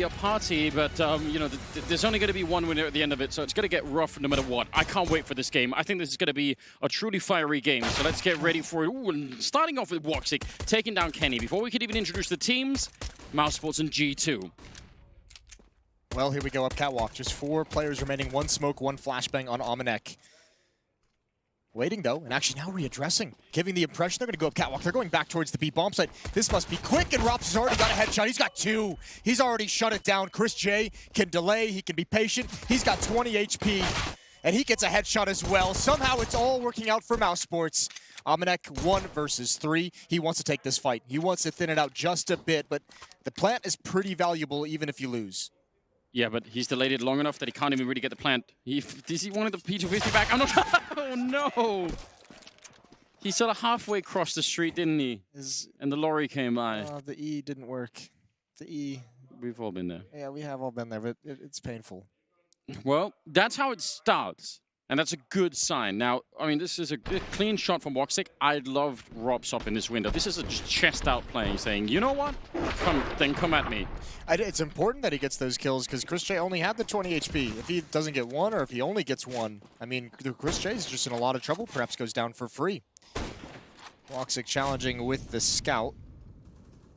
A party, but you know, there's only going to be one winner at the end of it, so it's going to get rough no matter what. I can't wait for this game. I think this is going to be a truly fiery game, so let's get ready for it. Ooh, and starting off with Woxic taking down Kenny. Before we could even introduce the teams, mousesports and G2. Well, here we go up catwalk. Just 4 players remaining. 1 smoke, 1 flashbang on Amanek. Waiting, though, and actually now readdressing, giving the impression they're going to go up catwalk. They're going back towards the B bomb site. This must be quick, and Rops has already got a headshot. He's got 2. He's already shut it down. Chris J can delay. He can be patient. He's got 20 HP, and he gets a headshot as well. Somehow it's all working out for mousesports. Amanek 1 versus 3. He wants to take this fight. He wants to thin it out just a bit, but the plant is pretty valuable even if you lose. Yeah, but he's delayed it long enough that he can't even really get the plant. Does he wanted the P250 back? I'm not. Oh no! He sort of halfway crossed the street, didn't he? And the lorry came by. The E didn't work. The E. We've all been there. Yeah, we have all been there, but it's painful. Well, that's how it starts. And that's a good sign. Now, I mean, this is a good, clean shot from Woxic. I'd love Robs up in this window. This is a chest out playing, saying, you know what? Come at me. It's important that he gets those kills because Chris J only had the 20 HP. If he doesn't get 1 or if he only gets 1, I mean, Chris J is just in a lot of trouble. Perhaps goes down for free. Woxic challenging with the scout.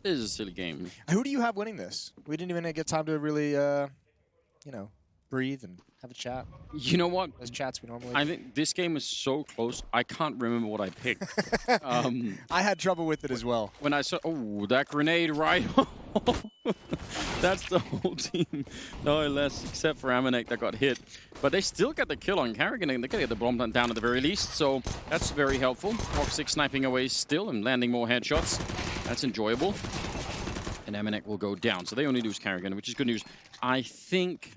This is a silly game. Who do you have winning this? We didn't even get time to really, you know, breathe and have a chat. You know what? Those chats we normally. I think this game is so close. I can't remember what I picked. I had trouble with it as well. When I saw, oh, that grenade right. That's the whole team, no less, except for Amanek that got hit. But they still get the kill on Carrigan, and they get the bomb down at the very least. So that's very helpful. Woxic sniping away still and landing more headshots. That's enjoyable. And Amanek will go down. So they only lose Carrigan, which is good news. I think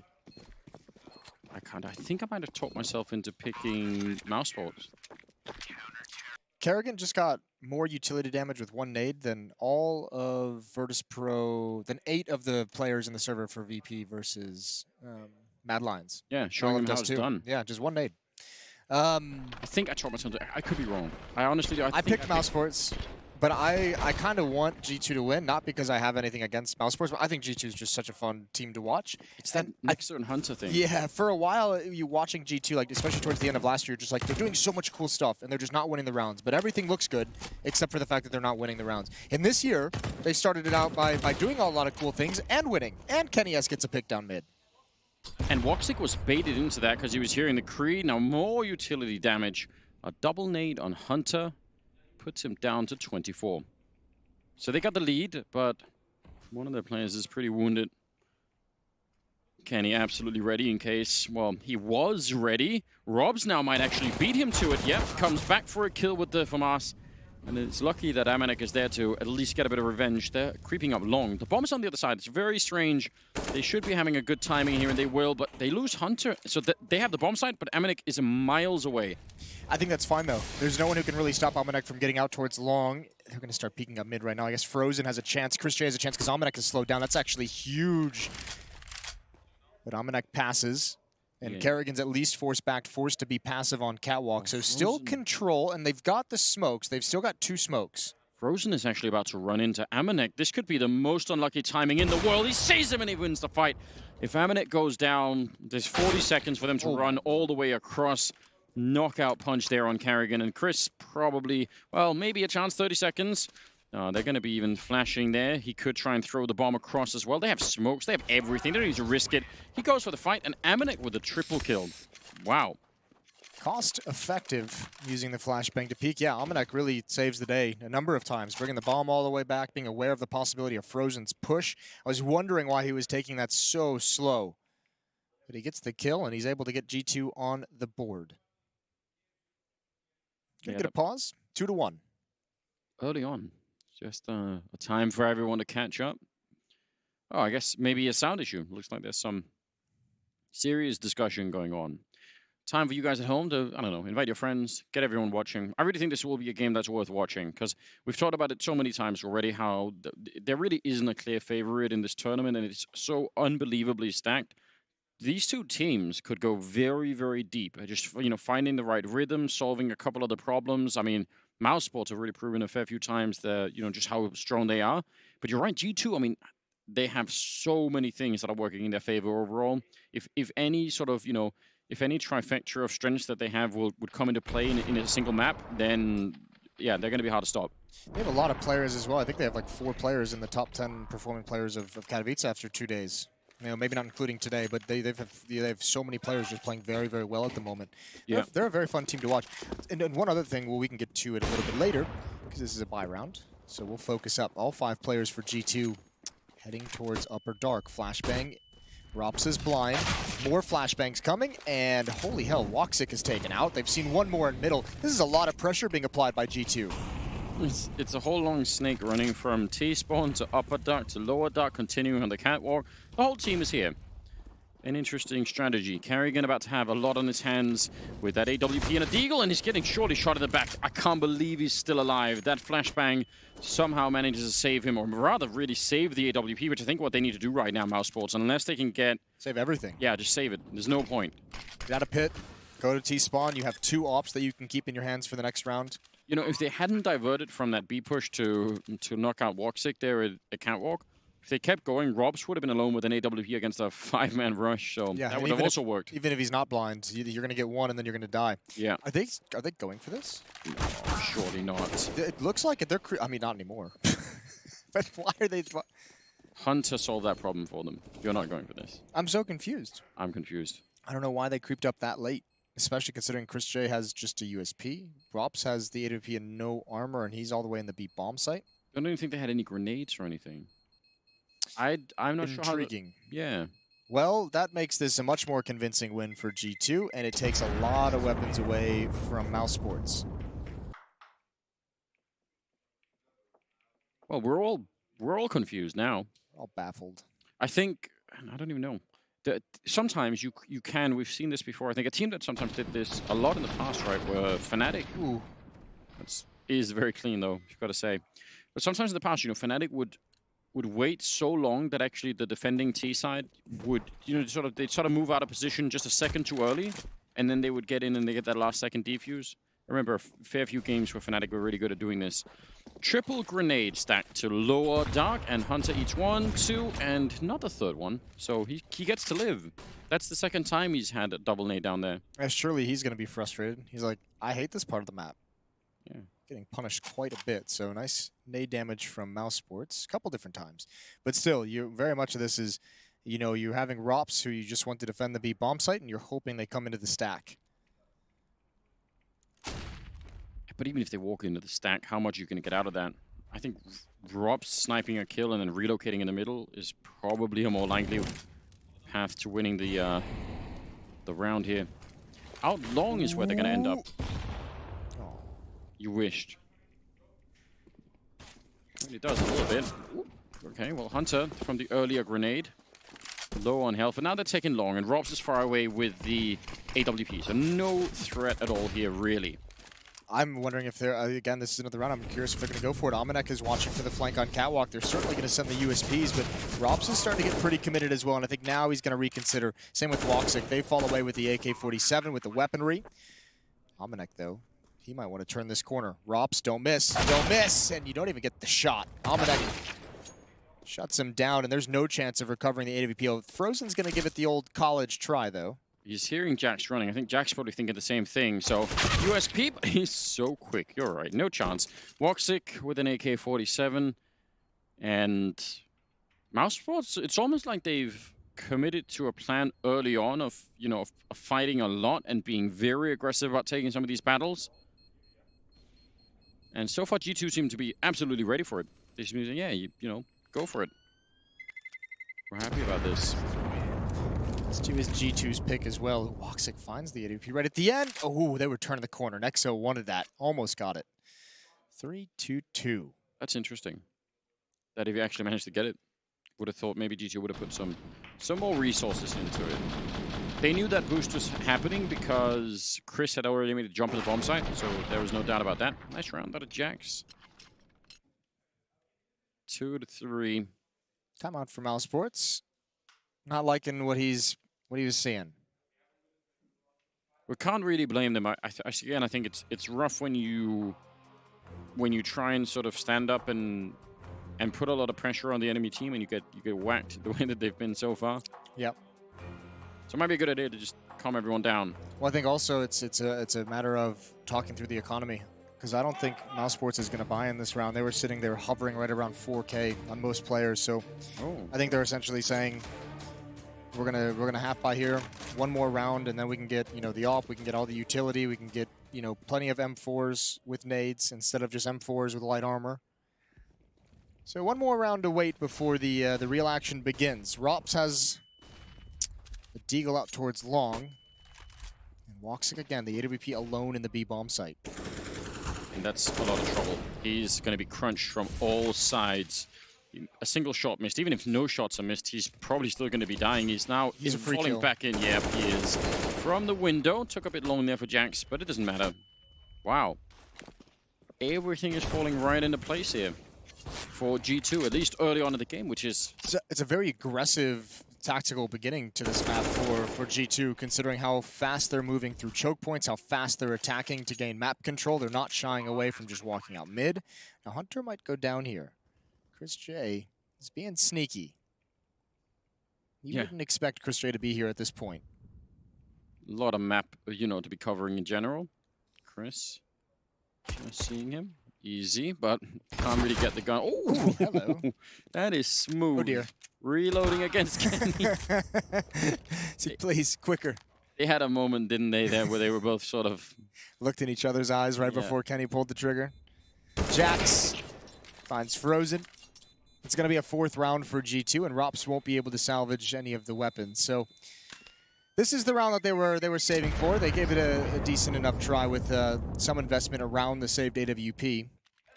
I might have talked myself into picking mousesports. Carrigan just got more utility damage with 1 nade than all of Virtus Pro, than 8 of the players in the server for VP versus Mad Lions. Yeah, showing them how it's done. Yeah, just 1 nade. I think I talked myself into, I could be wrong. I honestly do. I picked mousesports. But I kind of want G2 to win, not because I have anything against mousesports, but I think G2 is just such a fun team to watch. It's that Mixer and Hunter thing. Yeah, for a while, you watching G2, like especially towards the end of last year, just like they're doing so much cool stuff, and they're just not winning the rounds. But everything looks good, except for the fact that they're not winning the rounds. And this year, they started it out by doing a lot of cool things and winning. And Kenny S gets a pick down mid. And Woxic was baited into that because he was hearing the Creed. Now more utility damage. A double nade on Hunter puts him down to 24. So they got the lead, but one of their players is pretty wounded. Kenny absolutely ready in case, well, he was ready. Robs now might actually beat him to it. Yep, comes back for a kill with the FAMAS. And it's lucky that Amanek is there to at least get a bit of revenge. They're creeping up long. The bomb's on the other side. It's very strange. They should be having a good timing here, and they will, but they lose Hunter. So they have the bomb site, but Amanek is miles away. I think that's fine, though. There's no one who can really stop Amanek from getting out towards long. They're going to start peeking up mid right now. I guess Frozen has a chance. Chris J has a chance because Amanek is slowed down. That's actually huge. But Amanek passes. And yeah. Carrigan's at least forced to be passive on catwalk. So still control, and they've got the smokes. They've still got 2 smokes. Frozen is actually about to run into Amanek. This could be the most unlucky timing in the world. He sees him and he wins the fight. If Amanek goes down, there's 40 seconds for them to run all the way across. Knockout punch there on Carrigan. And Chris probably, well, maybe a chance, 30 seconds. They're going to be even flashing there. He could try and throw the bomb across as well. They have smokes. They have everything. They don't need to risk it. He goes for the fight, and Amanek with a triple kill. Wow. Cost effective using the flashbang to peek. Yeah, Amanek really saves the day a number of times, bringing the bomb all the way back, being aware of the possibility of Frozen's push. I was wondering why he was taking that so slow. But he gets the kill, and he's able to get G2 on the board. Can we get a pause? 2-1. Early on. Just a time for everyone to catch up. Oh, I guess maybe a sound issue. Looks like there's some serious discussion going on. Time for you guys at home to, I don't know, invite your friends, get everyone watching. I really think this will be a game that's worth watching because we've talked about it so many times already, how there really isn't a clear favorite in this tournament, and it's so unbelievably stacked. These two teams could go very, very deep. Just, you know, finding the right rhythm, solving a couple of the problems. I mean, mousesports have really proven a fair few times that, you know, just how strong they are. But you're right, G2, I mean, they have so many things that are working in their favor overall. If any sort of, if any trifecta of strengths that they have would come into play in a single map, then yeah, they're going to be hard to stop. They have a lot of players as well. I think they have like 4 players in the top 10 performing players of Katowice after 2 days. Maybe not including today, but they have so many players just playing very, very well at the moment. Yeah. They're a very fun team to watch. And one other thing, well, we can get to it a little bit later, because this is a bye round. So we'll focus up. All 5 players for G2 heading towards Upper Dark. Flashbang. Rops is blind. More flashbangs coming, and holy hell, Woxic is taken out. They've seen one more in middle. This is a lot of pressure being applied by G2. It's a whole long snake running from T-spawn to Upper Dark to Lower Dark, continuing on the catwalk. The whole team is here. An interesting strategy. Carrigan about to have a lot on his hands with that AWP and a deagle, and he's getting surely shot in the back. I can't believe he's still alive. That flashbang somehow manages to save him, or rather really save the AWP, which I think what they need to do right now, mousesports, unless they can get... Save everything. Yeah, just save it. There's no point. Get out of pit, go to T-spawn. You have 2 ops that you can keep in your hands for the next round. If they hadn't diverted from that B push to knock out Woxic there at catwalk, if they kept going, Robs would have been alone with an AWP against a 5-man rush, so yeah, that would have also worked. Even if he's not blind, you're going to get 1 and then you're going to die. Yeah. Are they going for this? No, surely not. It looks like it. I mean, not anymore. But why are they... Hunter solved that problem for them. You're not going for this. I'm so confused. I'm confused. I don't know why they creeped up that late, especially considering Chris J has just a USP. Rops has the AWP and no armor, and he's all the way in the B bomb site. I don't even think they had any grenades or anything. I'm not sure how... Intriguing. Yeah. Well, that makes this a much more convincing win for G2, and it takes a lot of weapons away from mousesports. Well, we're all confused now. All baffled. I think... I don't even know. Sometimes you can... We've seen this before. I think a team that sometimes did this a lot in the past, right, were Fnatic. Ooh. Is very clean, though, you've got to say. But sometimes in the past, Fnatic would wait so long that actually the defending T side would, they'd sort of move out of position just a second too early, and then they would get in and they get that last second defuse. I remember a fair few games where Fnatic were really good at doing this. Triple grenade stacked to Lower Dark, and Hunter eats 1, 2, and not the third one. So he gets to live. That's the second time he's had a double nade down there. Yeah, surely he's going to be frustrated. He's like, I hate this part of the map. Yeah. Getting punished quite a bit, so nice nade damage from mousesports a couple different times. But still, very much of this is, you're having Rops who you just want to defend the B bomb site, and you're hoping they come into the stack. But even if they walk into the stack, how much are you going to get out of that? I think Rops sniping a kill and then relocating in the middle is probably a more likely path to winning the round here. Out long is where they're going to end up. You wished. It does a little bit. Okay, well, Hunter from the earlier grenade. Low on health, but now they're taking long, and Robs is far away with the AWP, so no threat at all here, really. I'm wondering if they're, again, this is another round. I'm curious if they're going to go for it. Amanek is watching for the flank on Catwalk. They're certainly going to send the USPs, but Robs is starting to get pretty committed as well, and I think now he's going to reconsider. Same with Woxic. They fall away with the AK-47 with the weaponry. Amanek, though, he might want to turn this corner. Robs, don't miss, and you don't even get the shot. Amanek shuts him down, and there's no chance of recovering the AWP. Frozen's going to give it the old college try, though. He's hearing Jax running. I think Jack's probably thinking the same thing. So, USP, he's so quick. You're right. No chance. Woxic with an AK-47. And mousesports, it's almost like they've committed to a plan early on of, of fighting a lot and being very aggressive about taking some of these battles. And so far, G2 seem to be absolutely ready for it. They seem to say, yeah, go for it. We're happy about this. This too is G2's pick as well. Woxic finds the AWP right at the end. Oh, they were turning the corner. Nexo wanted that. Almost got it. 3-2-2. That's interesting. That if you actually managed to get it, would have thought maybe G2 would have put some more resources into it. They knew that boost was happening because Chris had already made a jump in the bomb site, so there was no doubt about that. Nice round out of Jax. 2-3. Timeout for mousesports. Not liking what he was seeing. We can't really blame them. Again, I think it's rough when you try and sort of stand up and and put a lot of pressure on the enemy team, and you get whacked the way that they've been so far. Yep. So it might be a good idea to just calm everyone down. Well, I think also it's a matter of talking through the economy, because I don't think mousesports is going to buy in this round. They were sitting there hovering right around 4K on most players, so I think they're essentially saying we're gonna half buy here, one more round, and then we can get the AWP, we can get all the utility, we can get plenty of M4s with nades instead of just M4s with light armor. So one more round to wait before the real action begins. Rops has a deagle out towards long. And Woxic again, the AWP alone in the B bomb site. And that's a lot of trouble. He's going to be crunched from all sides. A single shot missed. Even if no shots are missed, he's probably still going to be dying. He's now falling back in. Yeah, he is. From the window. Took a bit long there for Jax, but it doesn't matter. Wow. Everything is falling right into place here for G2, at least early on in the game, which is... It's a very aggressive tactical beginning to this map for G2, considering how fast they're moving through choke points, how fast they're attacking to gain map control. They're not shying away from just walking out mid. Now Hunter might go down here. Chris J is being sneaky. You wouldn't expect Chris J to be here at this point. A lot of map, to be covering in general. Chris, just seeing him. Easy, but can't really get the gun. Oh, hello. That is smooth. Oh, dear. Reloading against Kenny. See, please, quicker. They had a moment, didn't they, there where they were both sort of... looked in each other's eyes right before Kenny pulled the trigger. Jax finds Frozen. It's going to be a 4th round for G2, and Rops won't be able to salvage any of the weapons. So this is the round that they were saving for. They gave it a decent enough try with some investment around the saved AWP.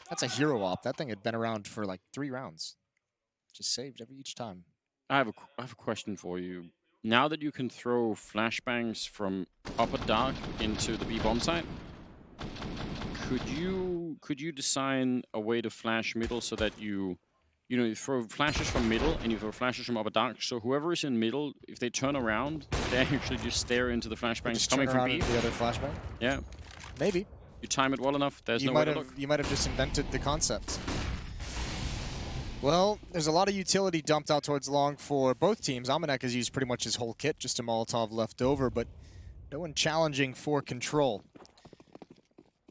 That's a hero op. That thing had been around for like 3 rounds. Just saved each time. I have a question for you. Now that you can throw flashbangs from upper dark into the B bomb site, could you design a way to flash middle so that you throw flashes from middle and you throw flashes from upper dark, so whoever is in middle, if they turn around, they actually just stare into the flashbangs coming from B? The other flashbang? Yeah. Maybe. You time it well enough, there's no way to look. You might have just invented the concept. Well, there's a lot of utility dumped out towards long for both teams. Amanek has used pretty much his whole kit, just a Molotov left over, but no one challenging for control.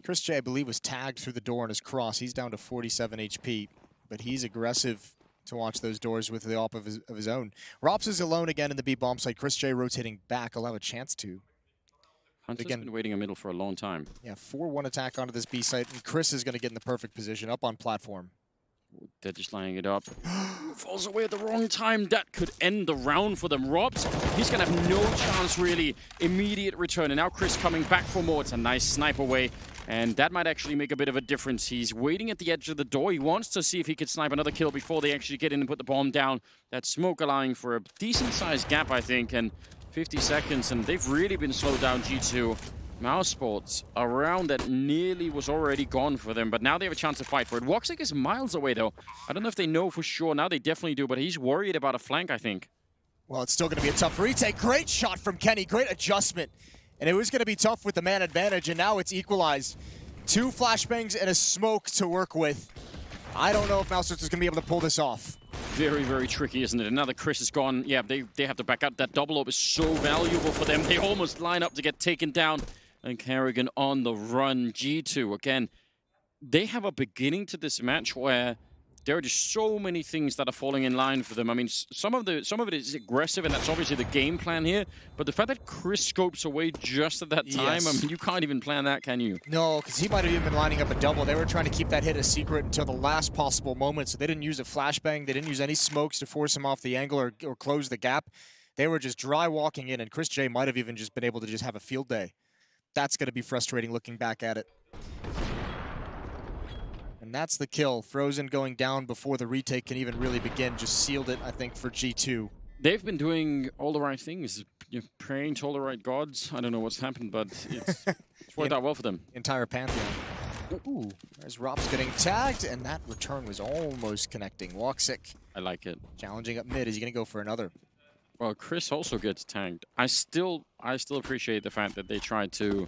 Chris J, I believe, was tagged through the door on his cross. He's down to 47 HP, but he's aggressive to watch those doors with the op of his own. Rops is alone again in the B bomb site. Chris J rotating back. I'll have a chance to. Hunter's been waiting in middle for a long time. Yeah, 4-1 attack onto this B site, and Chris is going to get in the perfect position up on platform. They're just lining it up. Falls away at the wrong time. That could end the round for them. Robs, he's going to have no chance, really. Immediate return. And now Chris coming back for more. It's a nice snipe away. And that might actually make a bit of a difference. He's waiting at the edge of the door. He wants to see if he could snipe another kill before they actually get in and put the bomb down. That smoke allowing for a decent-sized gap, I think. And 50 seconds. And they've really been slowed down, G2. mousesports, a round that nearly was already gone for them, but now they have a chance to fight for it. Woxic is miles away, though. I don't know if they know for sure. Now they definitely do, but he's worried about a flank, I think. Well, it's still going to be a tough retake. Great shot from Kenny. Great adjustment. And it was going to be tough with the man advantage, and now it's equalized. 2 flashbangs and a smoke to work with. I don't know if mousesports is going to be able to pull this off. Very, very tricky, isn't it? And now that Chris is gone, yeah, they have to back up. That double up is so valuable for them. They almost line up to get taken down. And Kerrigan on the run. G2, again, they have a beginning to this match where there are just so many things that are falling in line for them. I mean, some of it is aggressive, and that's obviously the game plan here. But the fact that Chris scopes away just at that time, I mean, you can't even plan that, can you? No, because he might have even been lining up a double. They were trying to keep that hit a secret until the last possible moment, so they didn't use a flashbang. They didn't use any smokes to force him off the angle or close the gap. They were just dry walking in, and Chris J might have even just been able to just have a field day. That's going to be frustrating looking back at it. And that's the kill. Frozen going down before the retake can even really begin. Just sealed it, I think, for G2. They've been doing all the right things. You're praying to all the right gods. I don't know what's happened, but it's worked out well for them. Entire pantheon. Ooh, there's Rops getting tagged, and that return was almost connecting. Woxic. I like it. Challenging up mid. Is he going to go for another? Well, Chris also gets tagged. I still appreciate the fact that they tried to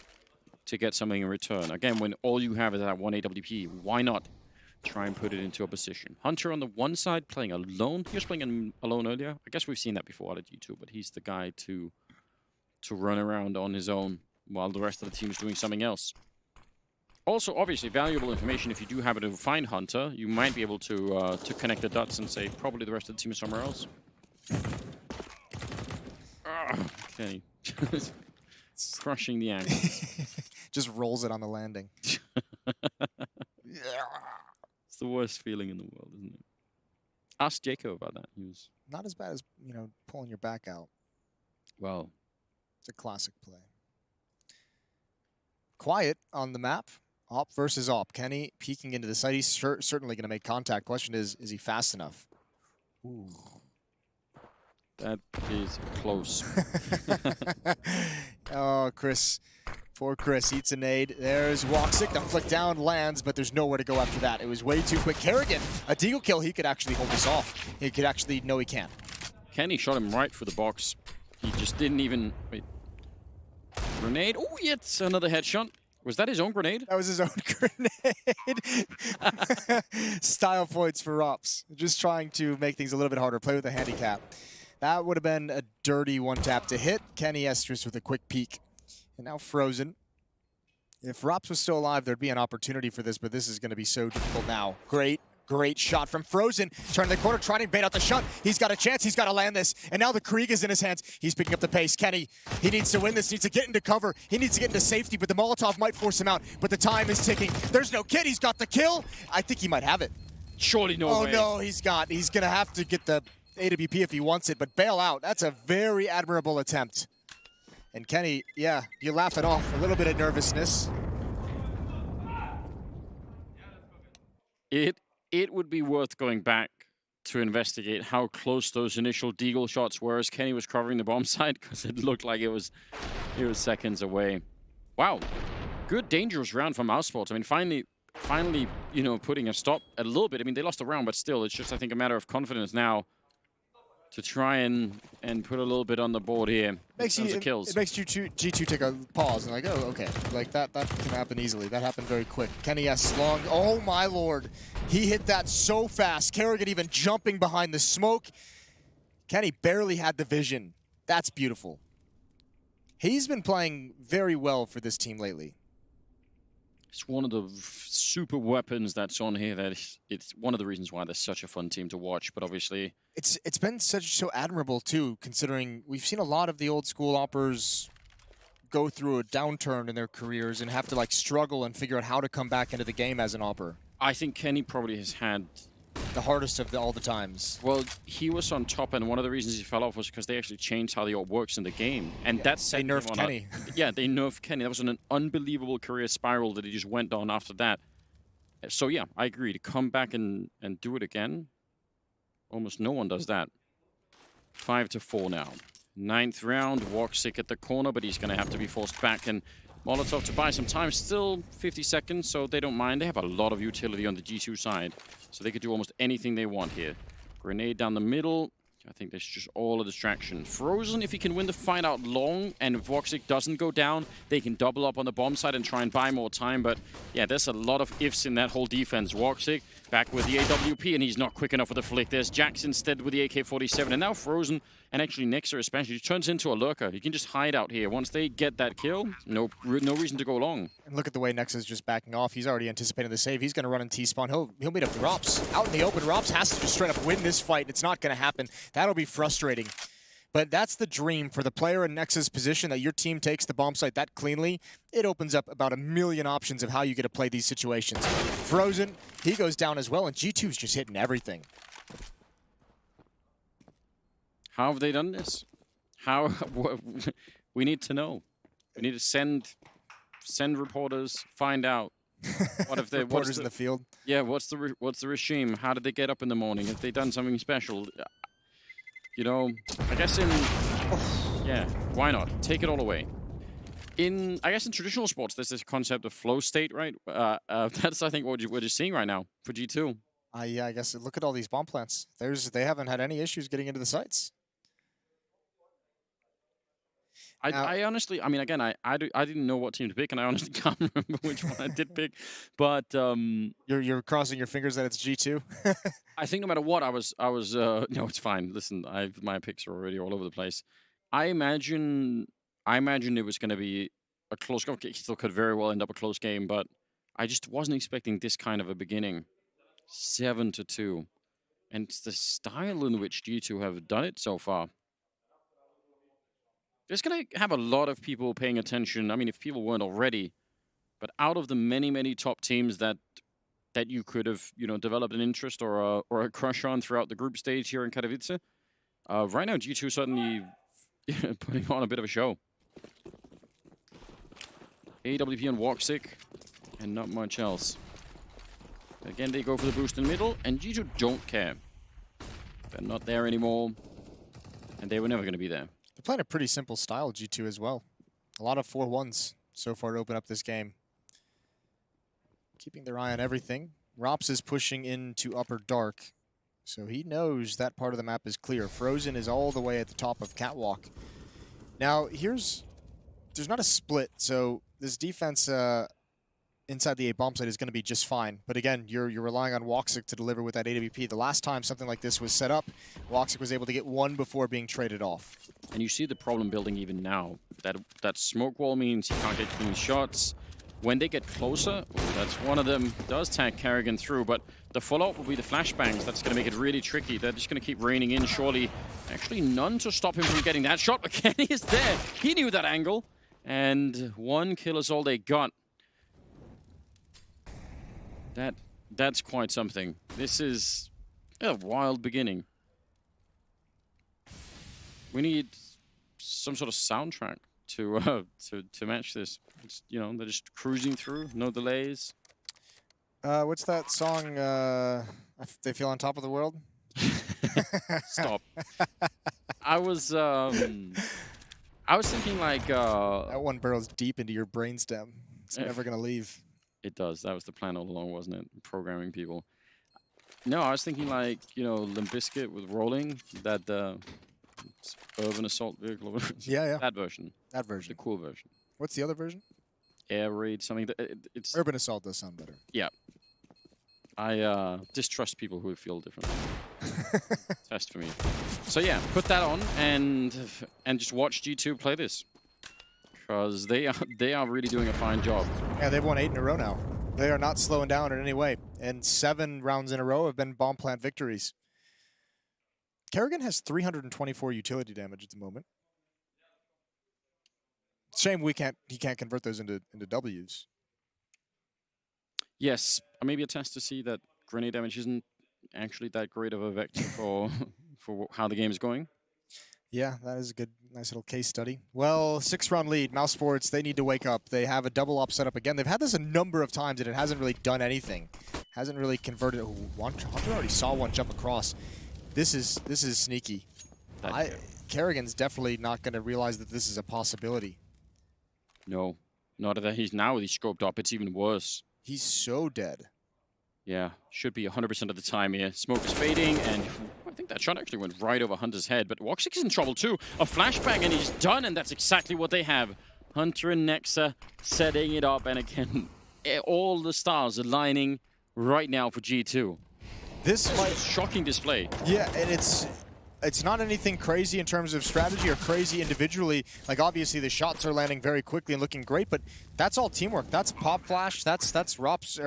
get something in return. Again, when all you have is that 1 AWP, why not try and put it into opposition. Hunter on the one side playing alone. He was playing alone earlier. I guess we've seen that before out of G2, but he's the guy to run around on his own while the rest of the team is doing something else. Also, obviously, valuable information. If you do happen to find Hunter, you might be able to connect the dots and say probably the rest of the team is somewhere else. Kenny. Crushing the angle. Just rolls it on the landing. It's the worst feeling in the world, isn't it? Ask Jacob about that. He was not as bad as, you know, pulling your back out. Well, it's a classic play. Quiet on the map. Op versus Op. Kenny peeking into the site. He's certainly going to make contact. Question is he fast enough? Ooh. That is close. Oh, Chris. Poor Chris eats a nade. There's Woxic. The flick down lands, but there's nowhere to go after that. It was way too quick. Kerrigan, a deagle kill. He could actually hold this off. He could actually... No, he can't. Kenny shot him right for the box. He just didn't even... Wait. Grenade. Oh, it's another headshot. Was that his own grenade? That was his own grenade. Style points for Ops. Just trying to make things a little bit harder. Play with a handicap. That would have been a dirty one tap to hit. Kenny Estrus with a quick peek. And now Frozen. If Rops was still alive, there'd be an opportunity for this, but this is going to be so difficult now. Great shot from Frozen. Turning the corner, trying to bait out the shot. He's got a chance. He's got to land this. And now the Krieg is in his hands. He's picking up the pace. Kenny, he needs to win this. Needs to get into cover. He needs to get into safety, but the Molotov might force him out. But the time is ticking. There's no kid. He's got the kill. I think he might have it. Surely no way. Oh, no, he's going to have to get the AWP if he wants it, but bail out. That's a very admirable attempt. And Kenny, yeah, you laugh it off. A little bit of nervousness. It would be worth going back to investigate how close those initial deagle shots were as Kenny was covering the bomb site, because it looked like it was seconds away. Wow, good dangerous round from mousesports. I mean, finally, you know, putting a stop a little bit. I mean, they lost the round, but still, it's just, I think, a matter of confidence now to try and put a little bit on the board here. It makes G2 take a pause and like, oh, okay. Like, that can happen easily. That happened very quick. Kenny S. long. Oh, my Lord. He hit that so fast. Kerrigan even jumping behind the smoke. Kenny barely had the vision. That's beautiful. He's been playing very well for this team lately. It's one of the super weapons that's on here. It's one of the reasons why they're such a fun team to watch. But obviously, it's been so admirable too, considering we've seen a lot of the old school oppers go through a downturn in their careers and have to like struggle and figure out how to come back into the game as an opper. I think Kenny probably has had the hardest of all the times. Well, he was on top, and one of the reasons he fell off was because they actually changed how the orb works in the game. And yeah, that's they nerfed Kenny. Yeah, they nerfed Kenny. That was an unbelievable career spiral that he just went on after that. So yeah, I agree. To come back and do it again, almost no one does that. 5-4 now. 9th round, Woxic at the corner, but he's going to have to be forced back, and Molotov to buy some time. Still 50 seconds, so they don't mind. They have a lot of utility on the G2 side, so they could do almost anything they want here. Grenade down the middle. I think that's just all a distraction. Frozen, if he can win the fight out long, and if Woxic doesn't go down, they can double up on the bomb side and try and buy more time. But yeah, there's a lot of ifs in that whole defense. Woxic back with the AWP, and he's not quick enough with the flick. There's Jax instead with the AK-47, and now Frozen, and actually Nexer especially, turns into a lurker. He can just hide out here. Once they get that kill, no reason to go long. And look at the way Nexer's just backing off. He's already anticipating the save. He's going to run in T-spawn. He'll meet up with Rops. Out in the open, Rops has to just straight up win this fight. It's not going to happen. That'll be frustrating. But that's the dream for the player in Nex's position, that your team takes the bomb site that cleanly. It opens up about a million options of how you get to play these situations. Frozen, he goes down as well, and G2's just hitting everything. How have they done this? We need to know. We need to send reporters, find out. What if they reporters in the field? Yeah, what's the regime? How did they get up in the morning? Have they done something special? You know, I guess yeah, why not? Take it all away. I guess in traditional sports, there's this concept of flow state, right? That's, I think, what we're just seeing right now for G2. Yeah, I guess look at all these bomb plants. They haven't had any issues getting into the sites. I honestly, I mean, again, I didn't know what team to pick, and I honestly can't remember which one I did pick. But You're crossing your fingers that it's G2. I think no matter what, I was no, it's fine. Listen, my picks are already all over the place. I imagine it was going to be a close game. It still could very well end up a close game, but I just wasn't expecting this kind of a beginning. 7-2, and it's the style in which G2 have done it so far. There's going to have a lot of people paying attention. I mean, if people weren't already, but out of the many top teams that you could have, developed an interest or a crush on throughout the group stage here in Katowice, right now G2 suddenly putting on a bit of a show. AWP and Woxic, and not much else. Again, they go for the boost in the middle, and G2 don't care. They're not there anymore, and they were never going to be there. They're playing a pretty simple style, G2 as well. A lot of 4-1s so far to open up this game. Keeping their eye on everything. Rops is pushing into upper dark, so he knows that part of the map is clear. Frozen is all the way at the top of Catwalk. Now, there's not a split, so this defense inside the A bomb site is going to be just fine. But again, you're relying on Woxic to deliver with that AWP. The last time something like this was set up, Woxic was able to get one before being traded off. And you see the problem building even now. That smoke wall means you can't get clean shots. When they get closer, that's one of them does tag Kerrigan through, but the follow-up will be the flashbangs. That's going to make it really tricky. They're just going to keep raining in, surely. Actually, none to stop him from getting that shot, but Kenny is there. He knew that angle, and one kill is all they got. That's quite something. This is a wild beginning. We need some sort of soundtrack to match this. It's, they're just cruising through, no delays. What's that song? They Feel on Top of the World? Stop. I was thinking like that one burrows deep into your brainstem. It's never gonna leave. It does. That was the plan all along, wasn't it? Programming people. No, I was thinking like, Limp Bizkit with Rolling, that urban assault vehicle. Yeah. That version. That version. The cool version. What's the other version? Air Raid, something that it's Urban Assault does sound better. Yeah. I distrust people who feel differently. Test for me. So yeah, put that on and just watch G2 play this. Because they are really doing a fine job. Yeah, they've won 8 in a row now. They are not slowing down in any way. And 7 rounds in a row have been bomb plant victories. Kerrigan has 324 utility damage at the moment. Shame he can't convert those into W's. Yes, maybe a test to see that grenade damage isn't actually that great of a vector for how the game is going. Yeah, that is a good, nice little case study. Well, 6-round lead. mousesports, they need to wake up. They have a double up set up again. They've had this a number of times, and it hasn't really done anything. Hasn't really converted. Oh, Hunter already saw one jump across. This is sneaky. Kerrigan's definitely not going to realize that this is a possibility. No, not that he's now with his scoped up. It's even worse. He's so dead. Yeah, should be 100% of the time here. Smoke is fading, and I think that shot actually went right over Hunter's head. But Woxic is in trouble too. A flashbang, and he's done, and that's exactly what they have. Hunter and Nexa setting it up, and again, all the stars aligning right now for G2. This might shocking display. Yeah, and it's not anything crazy in terms of strategy or crazy individually. Like, obviously the shots are landing very quickly and looking great, but that's all teamwork. That's Pop Flash. That's Rops.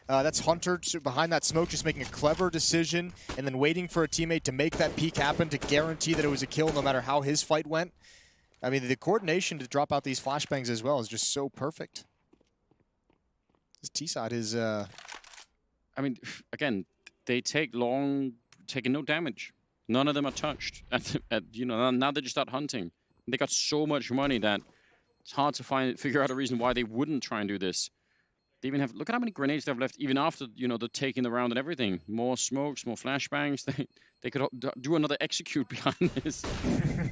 That's Hunter behind that smoke, just making a clever decision and then waiting for a teammate to make that peek happen to guarantee that it was a kill no matter how his fight went. I mean, the coordination to drop out these flashbangs as well is just so perfect. This T-side is... I mean, again, they take long... taking no damage. None of them are touched. Now they just start hunting. They got so much money that it's hard to figure out a reason why they wouldn't try and do this. They even have, look at how many grenades they have left, even after, the taking the round and everything. More smokes, more flashbangs. They could do another execute behind this.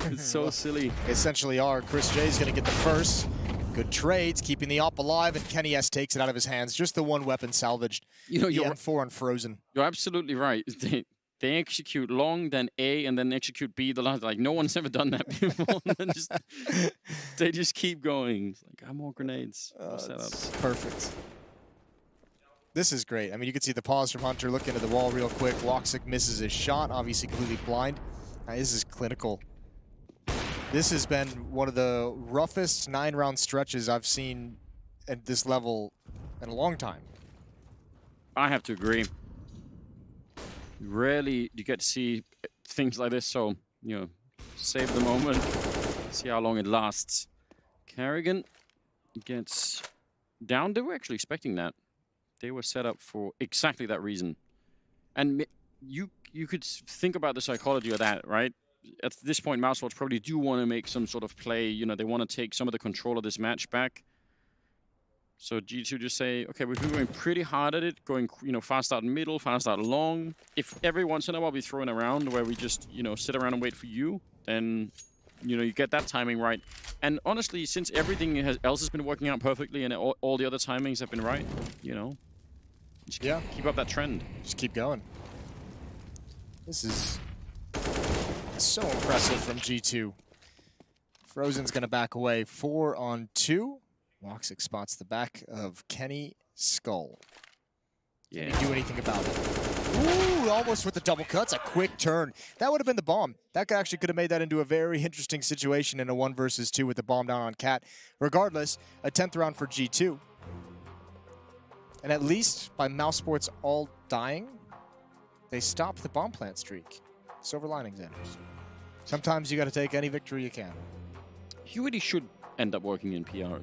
It's so silly. Essentially are. Chris J's going to get the first. Good trades, keeping the op alive, and Kenny S takes it out of his hands. Just the one weapon salvaged. You're EM4 and Frozen. You're absolutely right. they execute long, then A, and then execute B. The last, like, no one's ever done that before. And then they just keep going. It's like, more grenades, more setups. Perfect. This is great. I mean, you can see the pause from Hunter, look into the wall real quick. Woxic misses his shot, obviously completely blind. This is clinical. This has been one of the roughest 9-round stretches I've seen at this level in a long time. I have to agree. Rarely you get to see things like this, so, you know, save the moment, see how long it lasts. Kerrigan gets down. They were actually expecting that. They were set up for exactly that reason. And you could think about the psychology of that, right? At this point, mousesports probably do want to make some sort of play. You know, they want to take some of the control of this match back. So G2 just say, okay, we've been going pretty hard at it, going, you know, fast out middle, fast out long. If every once in a while we throw in a round where we just, you know, sit around and wait for you, then, you know, you get that timing right. And honestly, since everything else has been working out perfectly and all the other timings have been right, you know, just keep up that trend. Just keep going. This is so impressive from G2. Frozen's going to back away 4-on-2. Woxic spots the back of Kenny Skull. Yeah. Can he do anything about it? Ooh, almost with the double cuts. A quick turn. That would have been the bomb. That actually could have made that into a very interesting situation in a 1 versus 2 with the bomb down on Cat. Regardless, a 10th round for G2. And at least by mousesports all dying, they stopped the bomb plant streak. Silver linings, Anders. Sometimes you got to take any victory you can. You really should end up working in PR.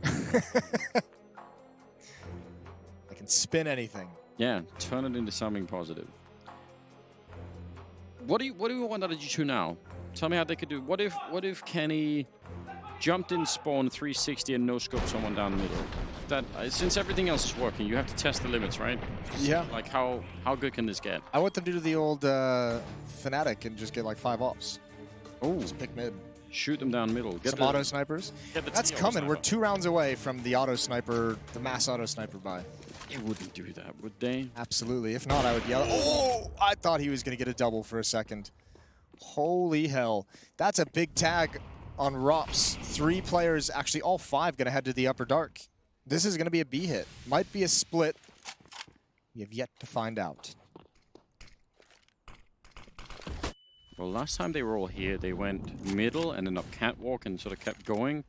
I can spin anything. Yeah, turn it into something positive. What do you want out of G2 now? Tell me how they could do. What if Kenny jumped in spawn 360 and no scope someone down the middle? That since everything else is working, you have to test the limits, right? Yeah. Like how good can this get? I want them to do the old Fnatic and just get like 5 ops. Oh, just pick mid. Shoot them down middle. Get some auto snipers. That's coming. We're 2 rounds away from the auto sniper, the mass auto sniper buy. They wouldn't do that, would they? Absolutely. If not, I would yell. Oh, I thought he was going to get a double for a second. Holy hell. That's a big tag on Rops. 3 players, actually all 5, going to head to the upper dark. This is going to be a B hit. Might be a split. We have yet to find out. Well, last time they were all here, they went middle and then up catwalk and sort of kept going.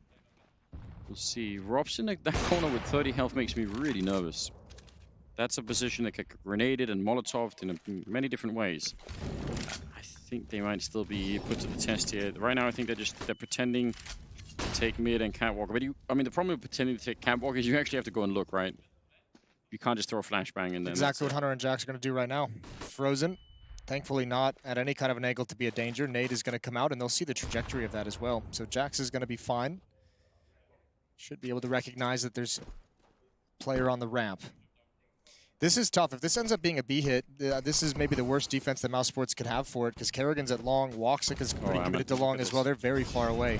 We'll see. Robson in that corner with 30 health makes me really nervous. That's a position that can get grenaded and molotoved in many different ways. I think they might still be put to the test here. Right now, I think they're pretending to take mid and catwalk. But I mean, the problem with pretending to take catwalk is you actually have to go and look, right? You can't just throw a flashbang and then... Exactly what Hunter and Jax are going to do right now. Frozen. Thankfully not at any kind of an angle to be a danger. Nade is going to come out, and they'll see the trajectory of that as well. So Jax is going to be fine. Should be able to recognize that there's a player on the ramp. This is tough. If this ends up being a B hit, this is maybe the worst defense that mousesports could have for it, because Kerrigan's at long, Woxic is pretty committed to long as well. They're very far away.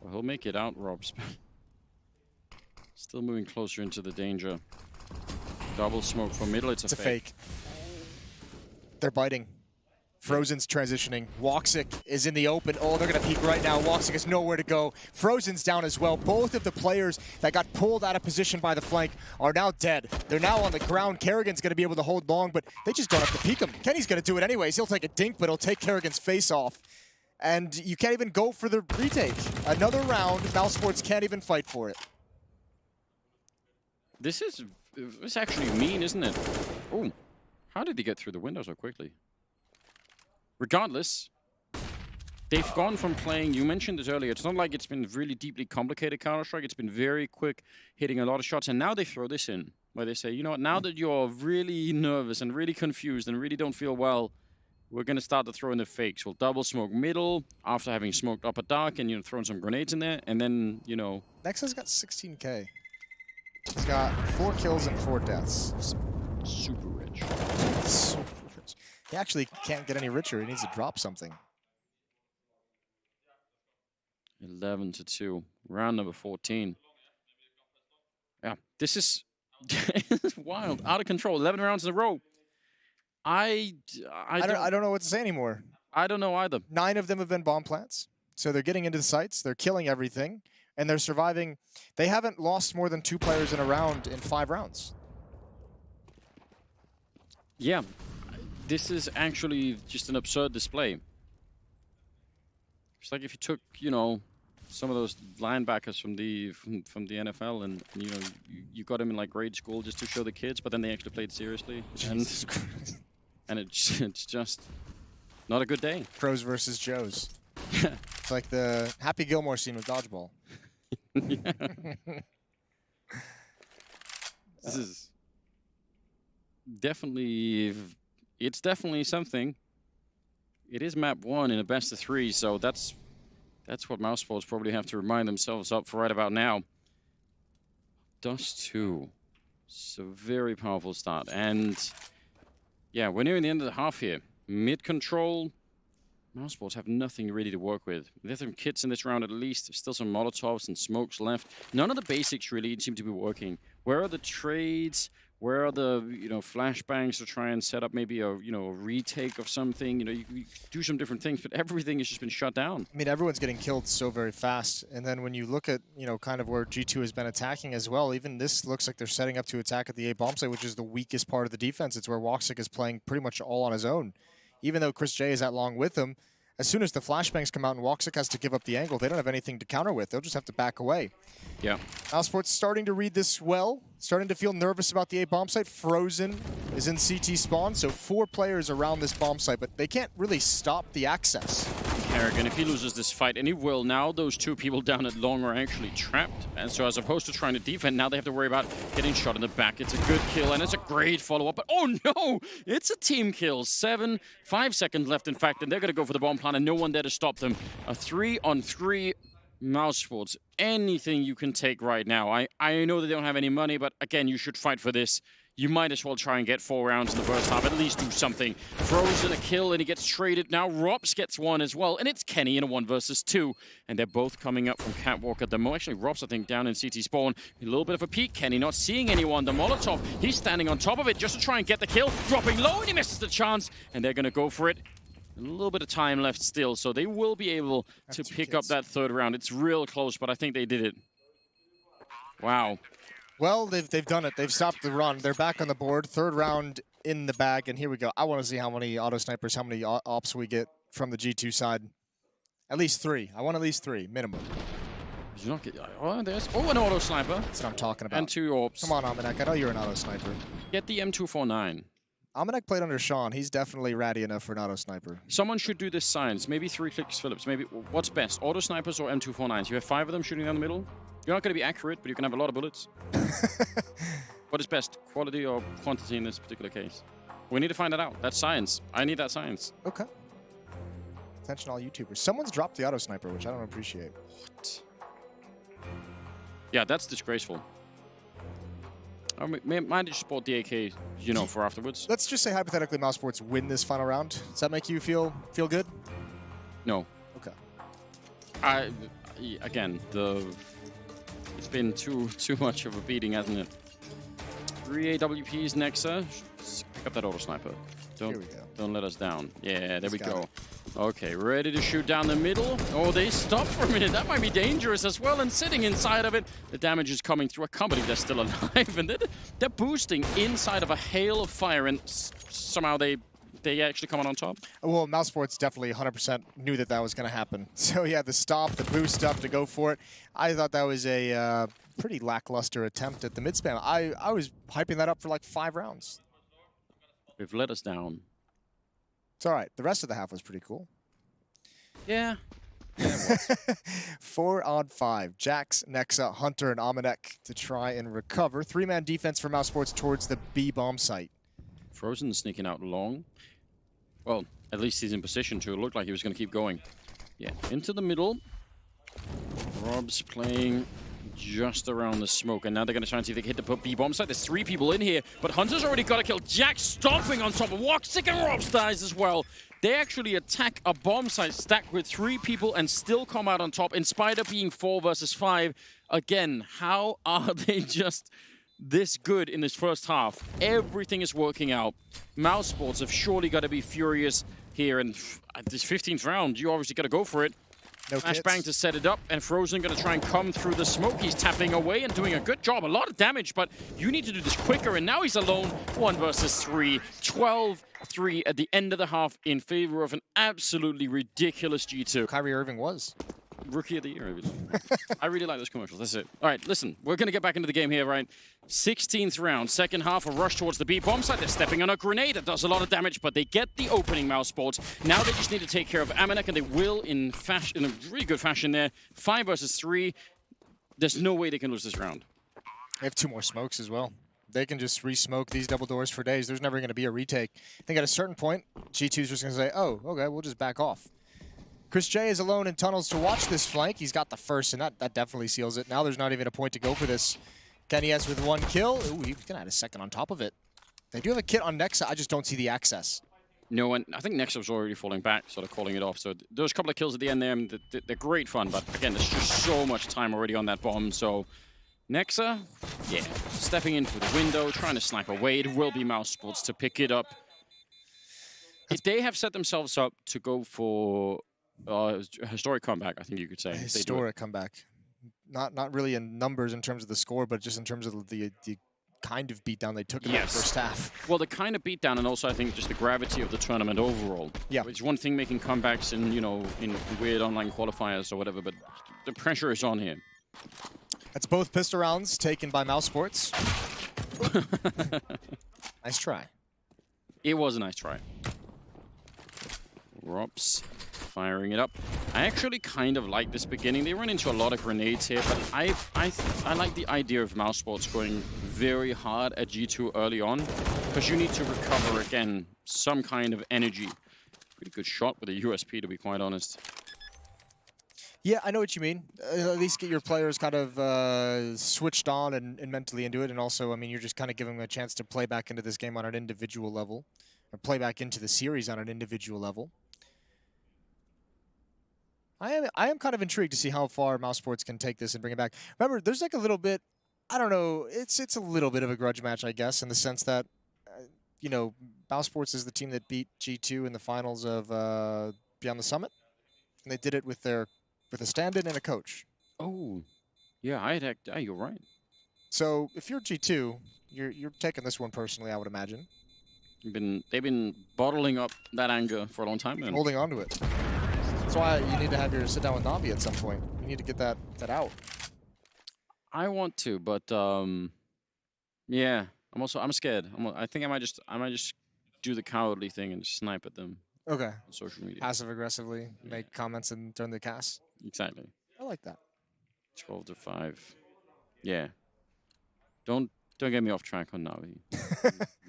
Well, he'll make it out, Robs. Still moving closer into the danger. Double smoke from middle. It's a fake. They're biting. Frozen's transitioning. Woxic is in the open. Oh, they're going to peek right now. Woxic has nowhere to go. Frozen's down as well. Both of the players that got pulled out of position by the flank are now dead. They're now on the ground. Kerrigan's going to be able to hold long, but they just don't have to peek him. Kenny's going to do it anyways. He'll take a dink, but he'll take Kerrigan's face off. And you can't even go for the retake. Another round. mousesports can't even fight for it. This is actually mean, isn't it? Oh. How did he get through the window so quickly? Regardless, they've gone from playing, you mentioned this earlier, it's not like it's been really deeply complicated Counter-Strike, it's been very quick, hitting a lot of shots, and now they throw this in, where they say, you know what, now that you're really nervous and really confused and really don't feel well, we're going to start to throw in the fakes. We'll double smoke middle after having smoked upper dark and, you know, thrown some grenades in there, and then, you know... Nexa's got 16k. He's got 4 kills and 4 deaths. Super rich. Super rich. He actually can't get any richer. He needs to drop something. 11-2. Round number 14. Yeah, this is wild. Out of control. 11 rounds in a row. I don't know what to say anymore. I don't know either. 9 of them have been bomb plants. So they're getting into the sites, they're killing everything, and they're surviving. They haven't lost more than 2 players in a round in 5 rounds. Yeah, this is actually just an absurd display. It's like if you took, you know, some of those linebackers from the NFL and you know, you got them in like grade school just to show the kids, but then they actually played seriously. And it's just not a good day. Pros versus Joes. It's like the Happy Gilmore scene with dodgeball. This is definitely, it's definitely something. It is map 1 in a best of 3, so that's what mousesports probably have to remind themselves up for right about now. Dust 2. It's a very powerful start. And yeah, we're nearing the end of the half here. Mid control. mousesports have nothing really to work with. There's some kits in this round at least. There's still some Molotovs and smokes left. None of the basics really seem to be working. Where are the trades? Where are the, you know, flashbangs to try and set up maybe a, you know, a retake of something? You know, you do some different things, but everything has just been shut down. I mean, everyone's getting killed so very fast. And then when you look at, you know, kind of where G2 has been attacking as well, even this looks like they're setting up to attack at the A bomb site, which is the weakest part of the defense. It's where Woxic is playing pretty much all on his own. Even though Chris J is at long with him, as soon as the flashbangs come out and Woxic has to give up the angle, they don't have anything to counter with. They'll just have to back away. Yeah. mousesports starting to read this well, starting to feel nervous about the A bomb site. Frozen is in CT spawn, so 4 players around this bomb site, but they can't really stop the access. Harrigan, if he loses this fight, and he will, now those 2 people down at long are actually trapped. And so as opposed to trying to defend, now they have to worry about getting shot in the back. It's a good kill, and it's a great follow-up. But oh no! It's a team kill. 5 seconds left, in fact, and they're going to go for the bomb plant, and no one there to stop them. A 3-on-3 mousesports. Anything you can take right now. I know they don't have any money, but again, you should fight for this. You might as well try and get 4 rounds in the first half, at least do something. Frozen a kill, and he gets traded. Now Robs gets 1 as well, and it's Kenny in a 1 versus 2. And they're both coming up from Catwalk at the moment. Actually, Robs, I think, down in CT spawn. A little bit of a peek. Kenny not seeing anyone. The Molotov, he's standing on top of it just to try and get the kill. Dropping low, and he misses the chance. And they're going to go for it. A little bit of time left still, so they will be able to pick up that 3rd round. It's real close, but I think they did it. Wow. Well, they've done it. They've stopped the run. They're back on the board. 3rd round in the bag, and here we go. I want to see how many auto snipers, how many ops we get from the G2 side. At least 3. I want at least 3, minimum. Did you not get... Oh, there's... Oh, an auto sniper. That's what I'm talking about. And 2 orbs. Come on, Amanek. I know you're an auto sniper. Get the M249. Amanek played under Sean. He's definitely ratty enough for an auto sniper. Someone should do this science. Maybe 3 clicks Phillips. Maybe what's best? Auto snipers or M249s? You have 5 of them shooting down the middle. You're not going to be accurate, but you can have a lot of bullets. What is best? Quality or quantity in this particular case? We need to find that out. That's science. I need that science. Okay. Attention all YouTubers. Someone's dropped the auto sniper, which I don't appreciate. What? Yeah, that's disgraceful. I might just bought the AK, you know, for afterwards. Let's just say hypothetically mousesports win this final round. Does that make you feel good? No. Okay. Again, it's been too much of a beating, hasn't it? 3 AWPs, Nexa. Just pick up that auto sniper. Don't let us down. Yeah, there we go. Okay, ready to shoot down the middle. Oh, they stopped for a minute. That might be dangerous as well. And sitting inside of it, the damage is coming through. I can't believe they're still alive. And they're boosting inside of a hail of fire. And somehow they actually come on top. Well, mousesports definitely 100% knew that was going to happen. So yeah, the stop, the boost up to go for it. I thought that was a pretty lackluster attempt at the mid spam. I was hyping that up for like 5 rounds. They've let us down. It's all right. The rest of the half was pretty cool. Yeah. It was. 4 on 5. Jax, Nexa, Hunter, and Amanek to try and recover. 3-man defense for mousesports towards the B bomb site. Frozen sneaking out long. Well, at least he's in position to. It looked like he was going to keep going. Yeah, into the middle. Rob's playing just around the smoke, and now they're going to try and see if they can hit the B bomb site. There's 3 people in here, but Hunter's already got a kill. Jack stomping on top of Woxic, and Robs dies as well. They actually attack a bomb site stacked with 3 people and still come out on top, in spite of being 4 versus 5. Again, how are they just this good in this first half. Everything is working out. mousesports have surely got to be furious here. And at this 15th round, you obviously got to go for it. No Flashbang to set it up, and Frozen going to try and come through the smoke. He's tapping away and doing a good job. A lot of damage, but you need to do this quicker. And now he's alone. 1 versus 3. 12-3 at the end of the half in favor of an absolutely ridiculous G2. Kyrie Irving was. Rookie of the year. I really like those commercials. That's it. All right, listen. We're going to get back into the game here, right? 16th round, second half, a rush towards the B bomb site. They're stepping on a grenade that does a lot of damage, but they get the opening, mousesports. Now they just need to take care of Amanek, and they will in a really good fashion there. 5 versus 3. There's no way they can lose this round. They have 2 more smokes as well. They can just re-smoke these double doors for days. There's never going to be a retake. I think at a certain point, G2's just going to say, oh, okay, we'll just back off. Chris J is alone in tunnels to watch this flank. He's got the first, and that definitely seals it. Now there's not even a point to go for this. Kenny S with 1 kill. Ooh, he's going to add a second on top of it. They do have a kit on Nexa. I just don't see the access. No, and I think Nexa was already falling back, sort of calling it off. So there's a couple of kills at the end there. And they're great fun, but again, there's just so much time already on that bomb. So Nexa, yeah, stepping in through the window, trying to snipe away. It will be mousesports to pick it up. If they have set themselves up to go for a historic comeback, I think you could say. A historic comeback. Not really in numbers in terms of the score, but just in terms of the kind of beatdown they took in the first half. Well, the kind of beatdown, and also I think just the gravity of the tournament overall. Yeah. It's one thing making comebacks in, you know, in weird online qualifiers or whatever, but the pressure is on here. That's both pistol rounds taken by mousesports. Nice try. It was a nice try. Rops firing it up. I actually kind of like this beginning. They run into a lot of grenades here, but I like the idea of mousesports going very hard at G2 early on, because you need to recover, again, some kind of energy. Pretty good shot with a USP, to be quite honest. Yeah, I know what you mean. At least get your players kind of switched on and mentally into it. And also, I mean, you're just kind of giving them a chance to play back into this game on an individual level, or play back into the series on an individual level. I am kind of intrigued to see how far mousesports can take this and bring it back. Remember, there's like a little bit, I don't know, it's a little bit of a grudge match, I guess, in the sense that, you know, mousesports is the team that beat G2 in the finals of Beyond the Summit, and they did it with a stand-in and a coach. Oh, yeah, you're right. So if you're G2, you're taking this one personally, I would imagine. They've been bottling up that anger for a long time, and holding on to it. That's why you need to have your sit down with Navi at some point. You need to get that out. I want to, but yeah, I'm scared. I think I might just do the cowardly thing and snipe at them. Okay. On social media. Passive aggressively make comments and turn the cast. Exactly. I like that. 12-5. Yeah. Don't get me off track on Navi.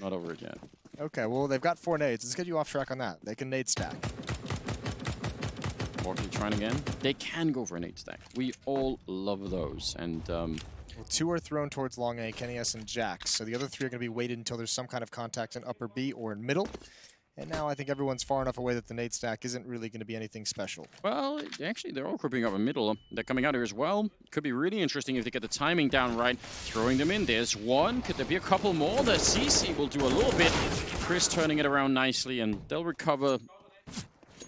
Not over it yet. Okay, well they've got 4 nades. Let's get you off track on that. They can nade stack. Walking trying again. They can go for a nade stack. We all love those. And well, 2 are thrown towards long A, Kenny S and Jax. So the other 3 are going to be waited until there's some kind of contact in upper B or in middle. And now I think everyone's far enough away that the nade stack isn't really going to be anything special. Well, actually, they're all creeping up in middle. They're coming out here as well. Could be really interesting if they get the timing down right. Throwing them in. There's one. Could there be a couple more? The CC will do a little bit. Chris turning it around nicely, and they'll recover.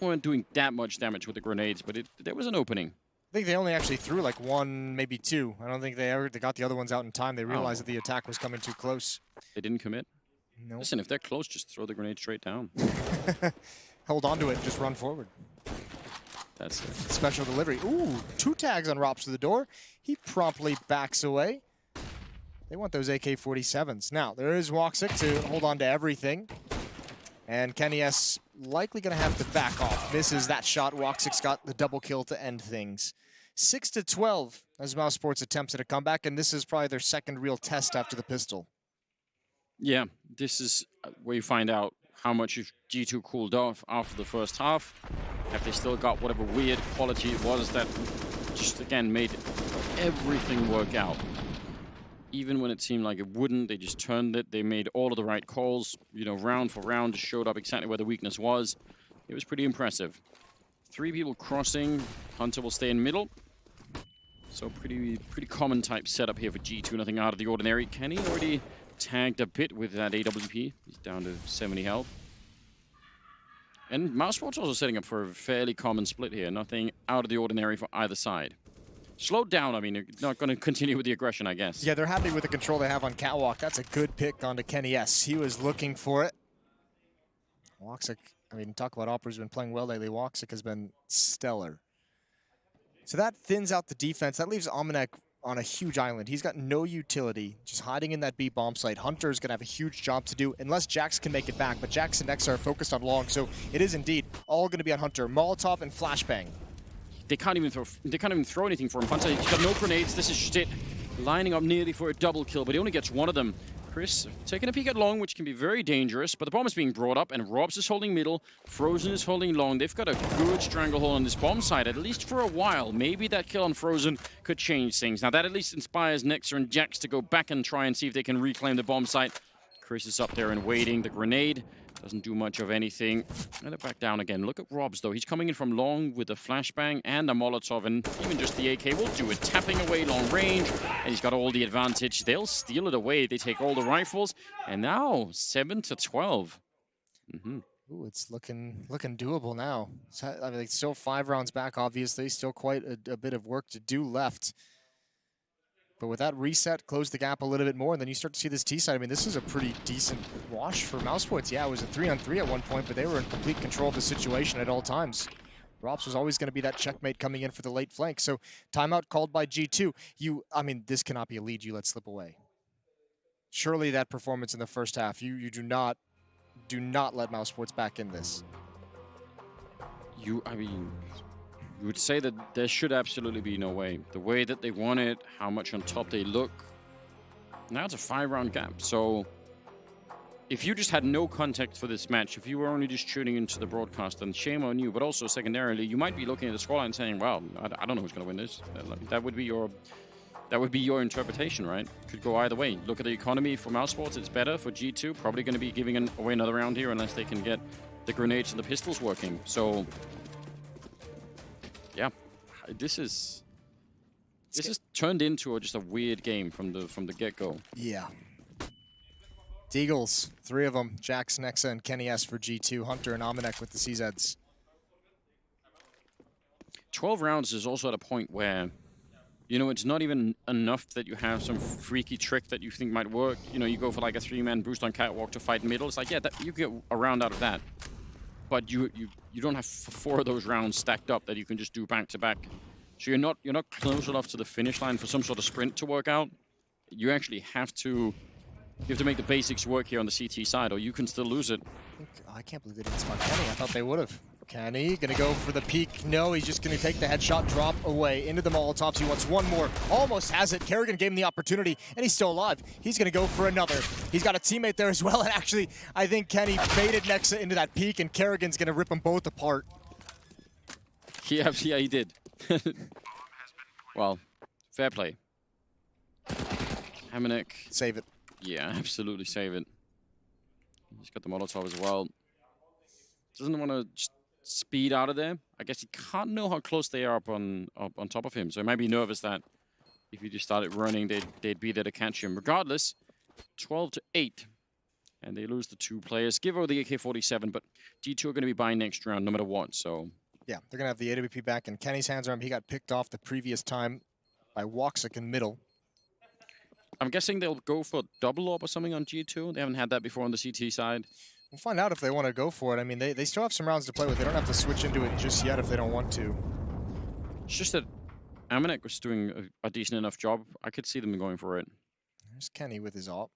Weren't doing that much damage with the grenades, but there was an opening. I think they only actually threw like 1, maybe 2. I don't think they got the other ones out in time. They realized that the attack was coming too close. They didn't commit? No. Nope. Listen, if they're close, just throw the grenade straight down. Hold on to it and just run forward. That's it. Special delivery. Ooh, 2 tags on Rops to the door. He promptly backs away. They want those AK-47s. Now, there is Woxic to hold on to everything. And Kenny S likely going to have to back off. Misses that shot. Woxic's got the double kill to end things. 6-12 as mousesports attempts at a comeback, and this is probably their second real test after the pistol. Yeah, this is where you find out how much G2 cooled off after the first half. Have they still got whatever weird quality it was that just, again, made everything work out? Even when it seemed like it wouldn't, they just turned it. They made all of the right calls, you know, round for round, just showed up exactly where the weakness was. It was pretty impressive. 3 people crossing. Hunter will stay in middle. So pretty common type setup here for G2. Nothing out of the ordinary. Kenny already tagged a bit with that AWP. He's down to 70 health. And mousesports also setting up for a fairly common split here. Nothing out of the ordinary for either side. Slowed down, I mean, they're not going to continue with the aggression, I guess. Yeah, they're happy with the control they have on Catwalk. That's a good pick onto Kenny S. He was looking for it. Woxic, I mean, talk about Opera's been playing well lately. Woxic has been stellar. So that thins out the defense. That leaves Omenek on a huge island. He's got no utility, just hiding in that B bomb site. Hunter's going to have a huge job to do, unless Jax can make it back. But Jax and Nexa are focused on long, so it is indeed all going to be on Hunter. Molotov and Flashbang. They can't even throw anything for him. Hunter, he's got no grenades. This is just it. Lining up nearly for a double kill, but he only gets one of them. Chris taking a peek at long, which can be very dangerous, but the bomb is being brought up, and Robs is holding middle. Frozen is holding long. They've got a good stranglehold on this bomb side, at least for a while. Maybe that kill on Frozen could change things. Now, that at least inspires Nexa and Jax to go back and try and see if they can reclaim the bomb site. Chris is up there and waiting. The grenade doesn't do much of anything. And they're back down again. Look at Robs, though. He's coming in from long with a flashbang and a Molotov, and even just the AK will do it. Tapping away long range, and he's got all the advantage. They'll steal it away. They take all the rifles, and now 7-12. Ooh, it's looking doable now. I mean, still 5 rounds back, obviously. Still quite a bit of work to do left. But with that reset, close the gap a little bit more, and then you start to see this T side. I mean, this is a pretty decent wash for mousesports. Yeah, it was a 3-on-3 at one point, but they were in complete control of the situation at all times. Robs was always going to be that checkmate coming in for the late flank. So timeout called by G2. I mean, this cannot be a lead you let slip away. Surely that performance in the first half, you do not let mousesports back in this. I mean, you would say that there should absolutely be no way. The way that they want it, how much on top they look. Now it's a 5-round gap. So if you just had no context for this match, if you were only just tuning into the broadcast, then shame on you. But also secondarily, you might be looking at the scoreline saying, well, I don't know who's going to win this. That would be your interpretation, right? Could go either way. Look at the economy for mousesports. It's better for G2. Probably going to be giving away another round here unless they can get the grenades and the pistols working. So yeah, this is turned into just a weird game from the get-go. Yeah. Deagles, 3 of them. Jax, Nexa, and Kenny S for G2. Hunter and Omenek with the CZs. 12 rounds is also at a point where, you know, it's not even enough that you have some freaky trick that you think might work. You know, you go for like a 3-man boost on Catwalk to fight middle. It's like, yeah, you get a round out of that. But you don't have 4 of those rounds stacked up that you can just do back to back. So you're not close enough to the finish line for some sort of sprint to work out. You actually have to make the basics work here on the CT side, or you can still lose it. I can't believe they didn't spot Kenny. I thought they would have. Kenny gonna go for the peek. No, he's just gonna take the headshot, drop away into the Molotovs. He wants one more. Almost has it. Kerrigan gave him the opportunity, and he's still alive. He's gonna go for another. He's got a teammate there as well, and actually, I think Kenny baited Nexa into that peek, and Kerrigan's gonna rip them both apart. Yeah, he did. Well, fair play. Hamanek. Save it. Yeah, absolutely save it. He's got the Molotov as well. Doesn't want to just speed out of there. I guess he can't know how close they are up on top of him, so he might be nervous that if he just started running, they'd be there to catch him. Regardless, 12-8, and they lose the 2 players. Give over the AK-47, but G2 are going to be buying next round no matter what, so... Yeah, they're going to have the AWP back in Kenny's hands. He got picked off the previous time by Woxic in middle. I'm guessing they'll go for double AWP or something on G2. They haven't had that before on the CT side. We'll find out if they want to go for it. I mean, they still have some rounds to play with. They don't have to switch into it just yet if they don't want to. It's just that Amanek was doing a decent enough job. I could see them going for it. There's Kenny with his AWP.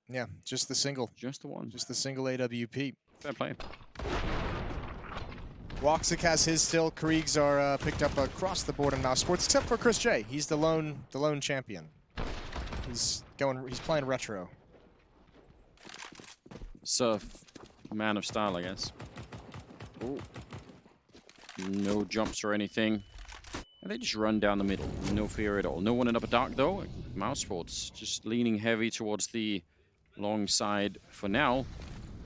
Yeah, just the single. Just the one. Just the single AWP. Fair play. Woxic has his still. Kriegs are picked up across the board in mousesports, except for Chris J. He's the lone champion. He's playing retro. Surf, man of style, I guess. Ooh. No jumps or anything. And they just run down the middle. No fear at all. No one in upper dark, though. mousesports just leaning heavy towards the long side for now.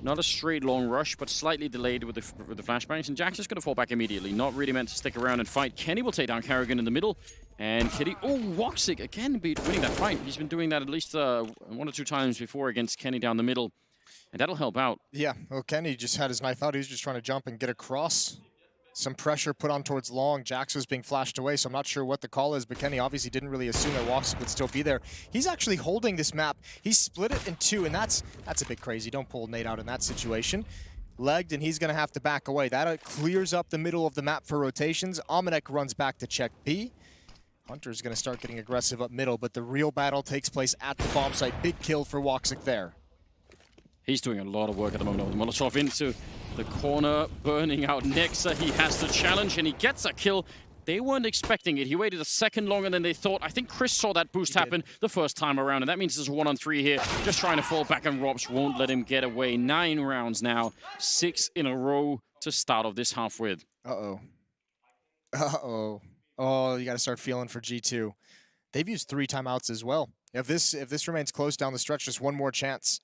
Not a straight long rush, but slightly delayed with the flashbangs. And Jax is going to fall back immediately. Not really meant to stick around and fight. Kenny will take down Kerrigan in the middle. And Kitty, oh, Woxic again winning that fight. He's been doing that at least 1 or 2 times before against Kenny down the middle. And that'll help out. Yeah, well, Kenny just had his knife out. He was just trying to jump and get across. Some pressure put on towards long. Jax was being flashed away, so I'm not sure what the call is, but Kenny obviously didn't really assume that Woxic would still be there. He's actually holding this map. He split it in 2, and that's a bit crazy. Don't pull Nate out in that situation. Legged, and he's going to have to back away. That clears up the middle of the map for rotations. Almanac runs back to check B. Hunter's going to start getting aggressive up middle, but the real battle takes place at the bomb site. Big kill for Woxic there. He's doing a lot of work at the moment. The Molotov into the corner, burning out Nexa. He has the challenge, and he gets a kill. They weren't expecting it. He waited a second longer than they thought. I think Chris saw that boost happen the first time around, and that means there's a 1-on-3 here. Just trying to fall back, and Robs won't let him get away. 9 rounds now, 6 in a row to start off this half with. Uh-oh. Uh-oh. Oh, you got to start feeling for G2. They've used 3 timeouts as well. If this remains close down the stretch, just one more chance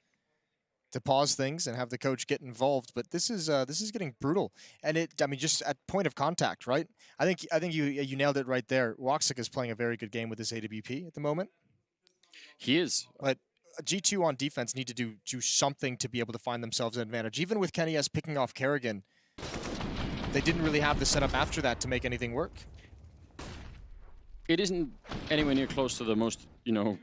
to pause things and have the coach get involved. But this is getting brutal. And I mean, just at point of contact, right? I think you nailed it right there. Woxic is playing a very good game with this AWP at the moment. He is. But G2 on defense need to do something to be able to find themselves an advantage. Even with Kenny S picking off Kerrigan, they didn't really have the setup after that to make anything work. It isn't anywhere near close to the most, cool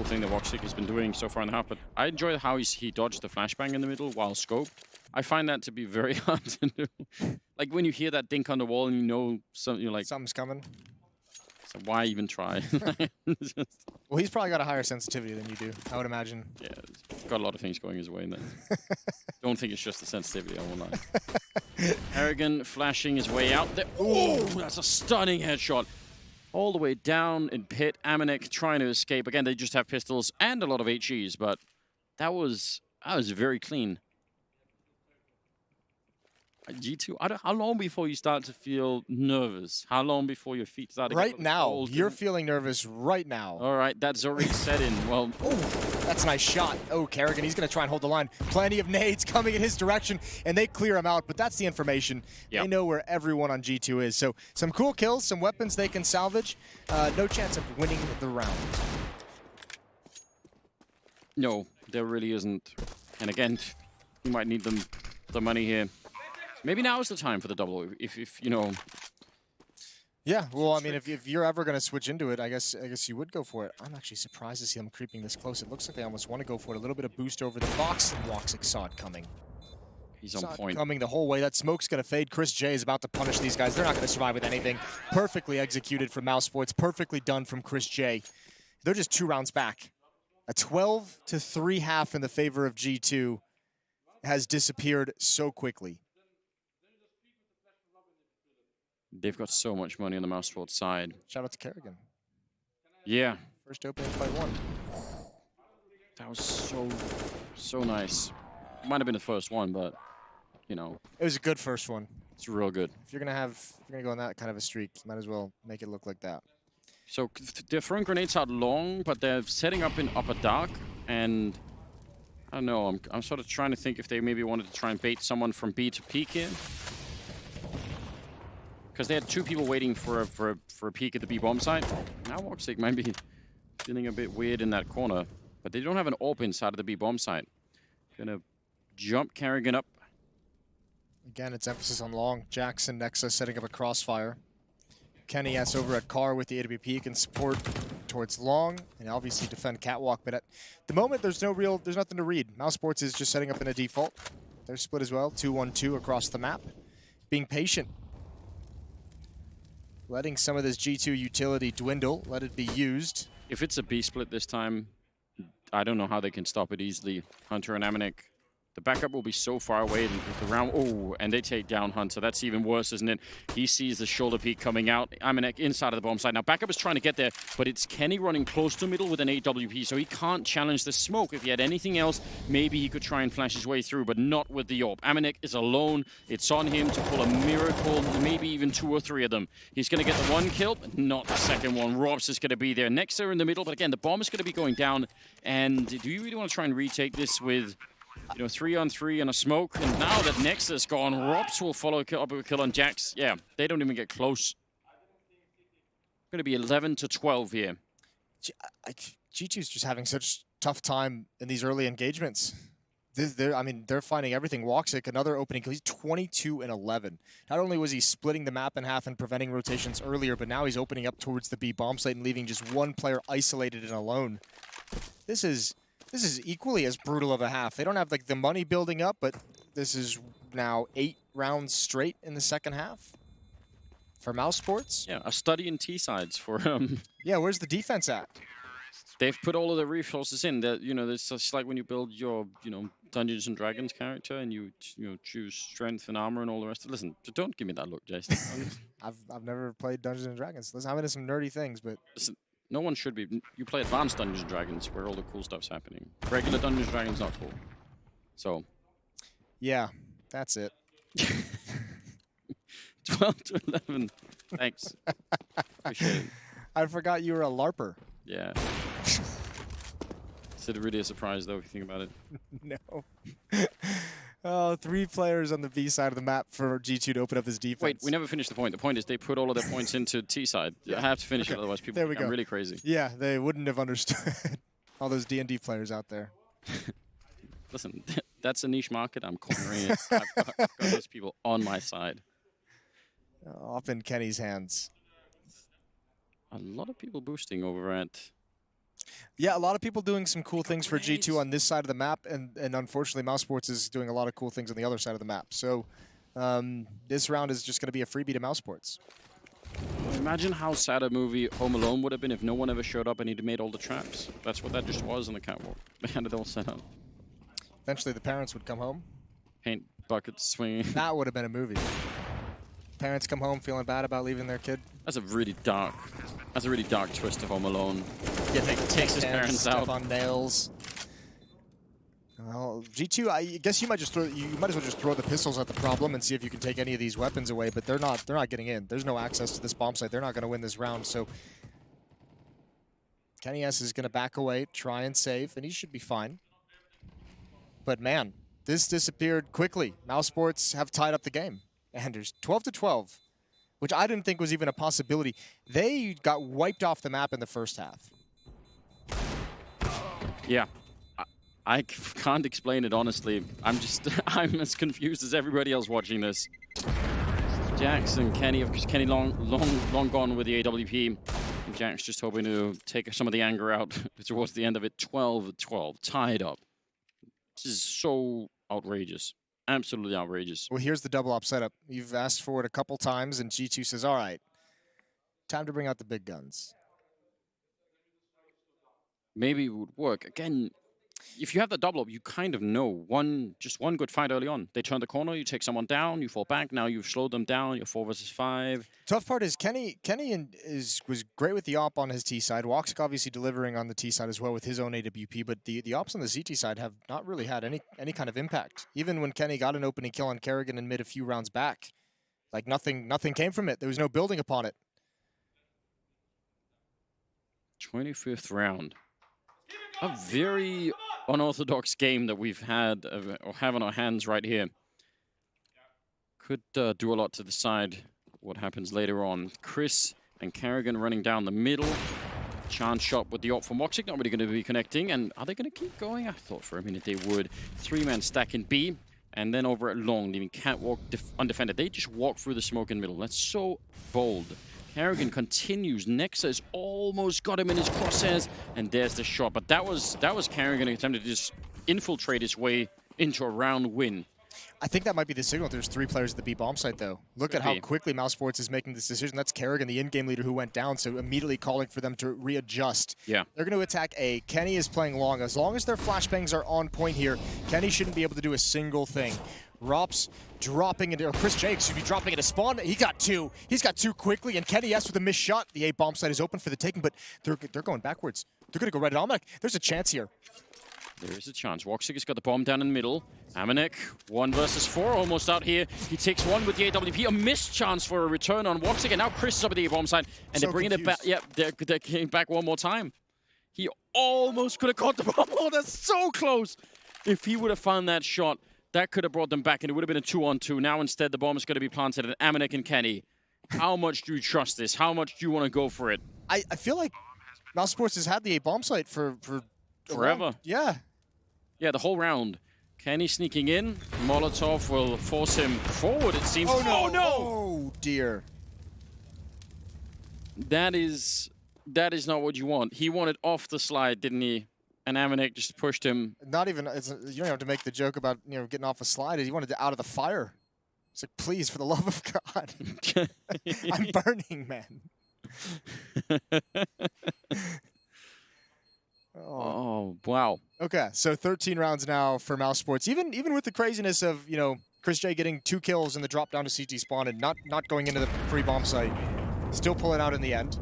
thing that Woxic has been doing so far in the half, but I enjoy how he dodged the flashbang in the middle while scoped. I find that to be very hard to do. Like when you hear that dink on the wall and you know you're like, something's coming. So why even try? Well, he's probably got a higher sensitivity than you do, I would imagine. Yeah, he's got a lot of things going his way in there. Don't think it's just the sensitivity, I won't lie. Arrogant flashing his way out there. Oh, that's a stunning headshot. All the way down in pit. Amanek trying to escape. Again, they just have pistols and a lot of HEs, but that was very clean. G2, how long before you start to feel nervous? How long before your feet start to Right now. You're feeling nervous right now. All right, that's already set in. Well, oh, that's a nice shot. Oh, Kerrigan, he's going to try and hold the line. Plenty of nades coming in his direction, and they clear him out, but that's the information. Yep. They know where everyone on G2 is. So some cool kills, some weapons they can salvage. No chance of winning the round. No, there really isn't. And again, you might need the money here. Maybe now is the time for the double, if you know. Yeah, well, I mean, if you're ever going to switch into it, I guess you would go for it. I'm actually surprised to see them creeping this close. It looks like they almost want to go for it. A little bit of boost over the box, and Woxic saw it coming. He's on point. Coming the whole way. That smoke's going to fade. Chris J is about to punish these guys. They're not going to survive with anything. Perfectly executed from mousesports. Perfectly done from Chris J. They're just 2 rounds back. A 12-3 half in the favor of G2 has disappeared so quickly. They've got so much money on the mousesports side. Shout out to Kerrigan. Yeah. First opening by 1. That was so nice. It might have been the first one, but it was a good first one. It's real good. If you're gonna go on that kind of a streak, you might as well make it look like that. So they're throwing grenades out long, but they're setting up in upper dark, and I don't know. I'm sort of trying to think if they maybe wanted to try and bait someone from B to peek in. Because they had 2 people waiting for a peek at the B bomb site. Now Woxic might be feeling a bit weird in that corner, but they don't have an AWP inside of the B bomb site. Gonna jump Kerrigan up. Again, it's emphasis on long. Jackson, Nexa setting up a crossfire. Kenny S over at Car with the AWP can support towards long and obviously defend Catwalk, but at the moment there's nothing to read. mousesports is just setting up in a default. They're split as well, 2-1-2 across the map. Being patient. Letting some of this G2 utility dwindle, let it be used. If it's a B split this time, I don't know how they can stop it easily. Hunter and Amanek. The backup will be so far away with the round. Oh, and they take down Hunter. That's even worse, isn't it? He sees the shoulder peak coming out. Amanek inside of the bomb site. Now, backup is trying to get there, but it's Kenny running close to middle with an AWP, so he can't challenge the smoke. If he had anything else, maybe he could try and flash his way through, but not with the AWP. Amanek is alone. It's on him to pull a miracle, maybe even 2 or 3 of them. He's going to get the 1 kill, but not the second one. Robs is going to be there. Nexa in the middle, but again, the bomb is going to be going down. And do you really want to try and retake this with 3-on-3 and a smoke? And now that Nexa's gone, Robs will follow up with a kill on Jax. Yeah, they don't even get close. Going to be 11-12 here. G2's just having such tough time in these early engagements. I mean, they're finding everything. Woxic, another opening kill. He's 22-11. Not only was he splitting the map in half and preventing rotations earlier, but now he's opening up towards the B bomb site and leaving just one player isolated and alone. This is equally as brutal of a half. They don't have like the money building up, but this is now 8 rounds straight in the second half for mousesports. Yeah, a study in T-sides for Yeah, where's the defense at? They've put all of the resources in. That it's just like when you build your Dungeons and Dragons character and you choose strength and armor and all the rest. Listen, don't give me that look, Jason. I've never played Dungeons and Dragons. Listen, I'm into some nerdy things, but listen, no one should be. You play advanced Dungeons and Dragons where all the cool stuff's happening. Regular Dungeons and Dragons not cool. So, yeah, that's it. 12-11. Thanks. Appreciate it. I forgot you were a LARPer. Yeah. Is it really a surprise, though, if you think about it? No. Oh, 3 players on the B side of the map for G2 to open up his defense. Wait, we never finished the point. The point is they put all of their points into T side. Yeah. I have to finish it, otherwise people think I'm really crazy. Yeah, they wouldn't have understood. All those D&D players out there. Listen, that's a niche market. I'm cornering it. I've got those people on my side. Off in Kenny's hands. A lot of people boosting over at... Yeah, a lot of people doing some cool things for G2 on this side of the map, and unfortunately mousesports is doing a lot of cool things on the other side of the map. So this round is just going to be a freebie to mousesports. Imagine how sad a movie Home Alone would have been if no one ever showed up and he'd made all the traps. That's what that just was on the catwalk. They had it all set up. Eventually the parents would come home. Paint buckets swinging. That would have been a movie. Parents come home feeling bad about leaving their kid. That's a really dark twist of Home Alone. Yeah, takes his parents out. Step on nails. Well, G2, I guess you might as well just throw the pistols at the problem and see if you can take any of these weapons away. But they're not getting in. There's no access to this bomb site. They're not going to win this round. So Kenny S is going to back away, try and save, and he should be fine. But man, this disappeared quickly. mousesports have tied up the game. And there's 12-12, which I didn't think was even a possibility. They got wiped off the map in the first half. Yeah. I can't explain it, honestly. I'm as confused as everybody else watching this. Jax and Kenny, of course, Kenny long gone with the AWP. And Jax just hoping to take some of the anger out towards the end of it. 12-12, tied up. This is so outrageous. Absolutely outrageous. Well, here's the double op setup. You've asked for it a couple times, and G2 says, all right, time to bring out the big guns. Maybe it would work. Again, if you have the double up, you kind of know just one good fight early on. They turn the corner, you take someone down, you fall back. Now you've slowed them down. You're 4 versus 5. Tough part is Kenny was great with the op on his T side. Woxic obviously delivering on the T side as well with his own AWP, but the ops on the ZT side have not really had any kind of impact. Even when Kenny got an opening kill on Kerrigan and mid a few rounds back, like nothing came from it. There was no building upon it. 25th round. A very unorthodox game that we've had or have on our hands right here. Could do a lot to decide what happens later on. Chris and Kerrigan running down the middle. Chance shot with the op from Woxic, not really going to be connecting. And are they going to keep going? I thought for a minute they would. 3-man stack in B. And then over at long, leaving Catwalk undefended. They just walk through the smoke in the middle. That's so bold. Kerrigan continues. Nexa has almost got him in his crosshairs, and there's the shot. But that was Kerrigan attempting to just infiltrate his way into a round win. I think that might be the signal. There's 3 players at the B bomb site, though. Look at how quickly mousesports is making this decision. That's Kerrigan, the in-game leader, who went down, so immediately calling for them to readjust. Yeah. They're going to attack A. Kenny is playing long. As long as their flashbangs are on point here, Kenny shouldn't be able to do a single thing. Rops dropping into, or Chris Jakes should be dropping into spawn. He got 2. He's got 2 quickly, and Kenny S with a missed shot. The A bomb site is open for the taking, but they're going backwards. They're going to go right at Almanac. There's a chance here. There is a chance. Woxic has got the bomb down in the middle. Amanek, 1 versus 4, almost out here. He takes 1 with the AWP. A missed chance for a return on Woxic, and now Chris is up at the A-bomb side. And they're bringing it back. Yeah, they're getting back one more time. He almost could have caught the bomb. Oh, that's so close. If he would have found that shot, that could have brought them back, and it would have been a 2-on-2. Now instead, the bomb is going to be planted at Amanek and Kenny. How much do you trust this? How much do you want to go for it? I feel like mousesports has had the A bomb site for forever. Yeah. Yeah, the whole round. Kenny sneaking in. Molotov will force him forward, it seems. Oh, no. Oh, no! Oh, dear. That is not what you want. He wanted off the slide, didn't he? And Amanek just pushed him. Not even, you don't have to make the joke about, getting off a slide. He wanted out of the fire. It's like, please, for the love of God. I'm burning, man. Oh, wow. Okay, so 13 rounds now for mousesports. Even with the craziness of, Chris J getting 2 kills in the drop down to CT spawn and not going into the pre-bomb site. Still pulling out in the end.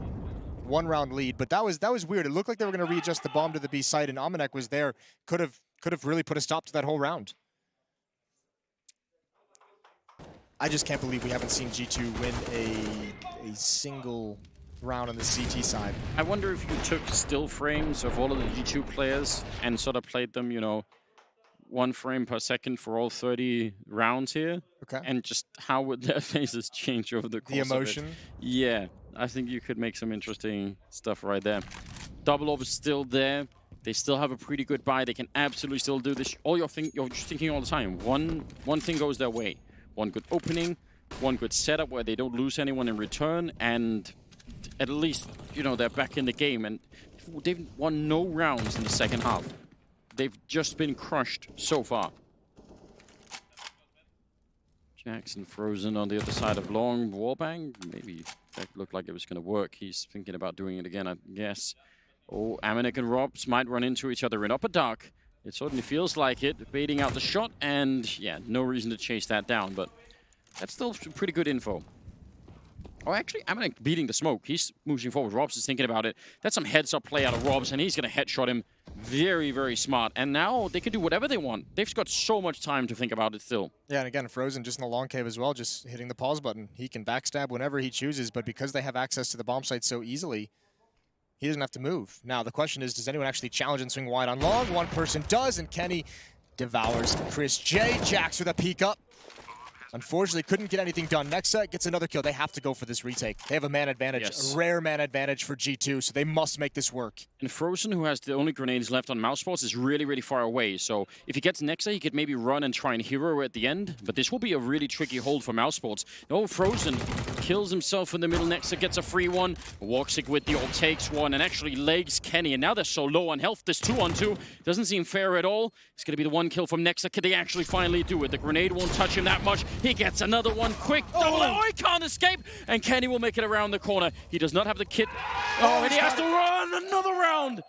1 round lead, but that was weird. It looked like they were going to readjust the bomb to the B site, and Amanek was there. Could have really put a stop to that whole round. I just can't believe we haven't seen G2 win a single round on the CT side. I wonder if you took still frames of all of the G2 players and sort of played them, 1 frame per second for all 30 rounds here. Okay. And just how would their faces change over the course The emotion? of it? Yeah, I think you could make some interesting stuff right there. Double Orb is still there. They still have a pretty good buy. They can absolutely still do this. You're just thinking all the time. One thing goes their way. One good opening, one good setup where they don't lose anyone in return, and at least, they're back in the game. And they've won no rounds in the second half. They've just been crushed so far. Jackson frozen on the other side of long. Wallbang, maybe that looked like it was going to work. He's thinking about doing it again, I guess. Oh, Amanek and Robs might run into each other in upper dark. It certainly feels like it, baiting out the shot, and yeah, no reason to chase that down, but that's still pretty good info. Oh, actually, Amanek beating the smoke. He's moving forward. Robs is thinking about it. That's some heads-up play out of Robs, and he's going to headshot him. Very, very smart. And now they can do whatever they want. They've got so much time to think about it still. Yeah, and again, Frozen just in the long cave as well, just hitting the pause button. He can backstab whenever he chooses, but because they have access to the bomb site so easily, he doesn't have to move. Now, the question is, does anyone actually challenge and swing wide on long? One person does, and Kenny devours Chris J. Jax with a peek up. Unfortunately, couldn't get anything done. Nexa gets another kill. They have to go for this retake. They have a man advantage, yes. A rare man advantage for G2, so they must make this work. And Frozen, who has the only grenades left on mousesports, is really, really far away. So if he gets Nexa, he could maybe run and try and hero at the end. But this will be a really tricky hold for mousesports. No, Frozen kills himself in the middle. Nexa gets a free one. Woxic with the ult takes one and actually legs Kenny. And now they're so low on health. This 2-on-2 doesn't seem fair at all. It's going to be the 1 kill from Nexa. Could they actually finally do it? The grenade won't touch him that much. He gets another one. Quick double. Oh, he can't escape. And Kenny will make it around the corner. He does not have the kit. Oh, and he has to run another round.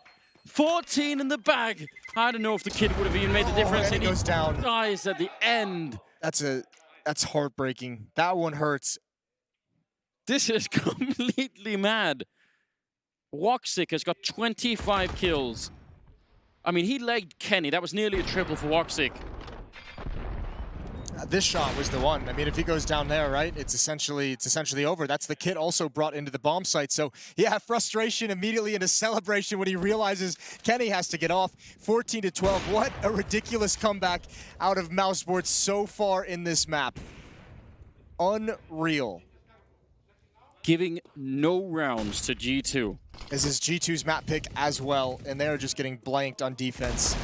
14 in the bag. I don't know if the kid would have even made the difference. And he goes down. Dies at the end. That's heartbreaking. That one hurts. This is completely mad. Woxic has got 25 kills. I mean, he legged Kenny. That was nearly a triple for Woxic. This shot was the one. I mean, if he goes down there, right, it's essentially over. That's the kit also brought into the bomb site. So, yeah, frustration immediately into celebration when he realizes Kenny has to get off. 14-12. What a ridiculous comeback out of mousesports so far in this map. Unreal. Giving no rounds to G2. This is G2's map pick as well, and they're just getting blanked on defense.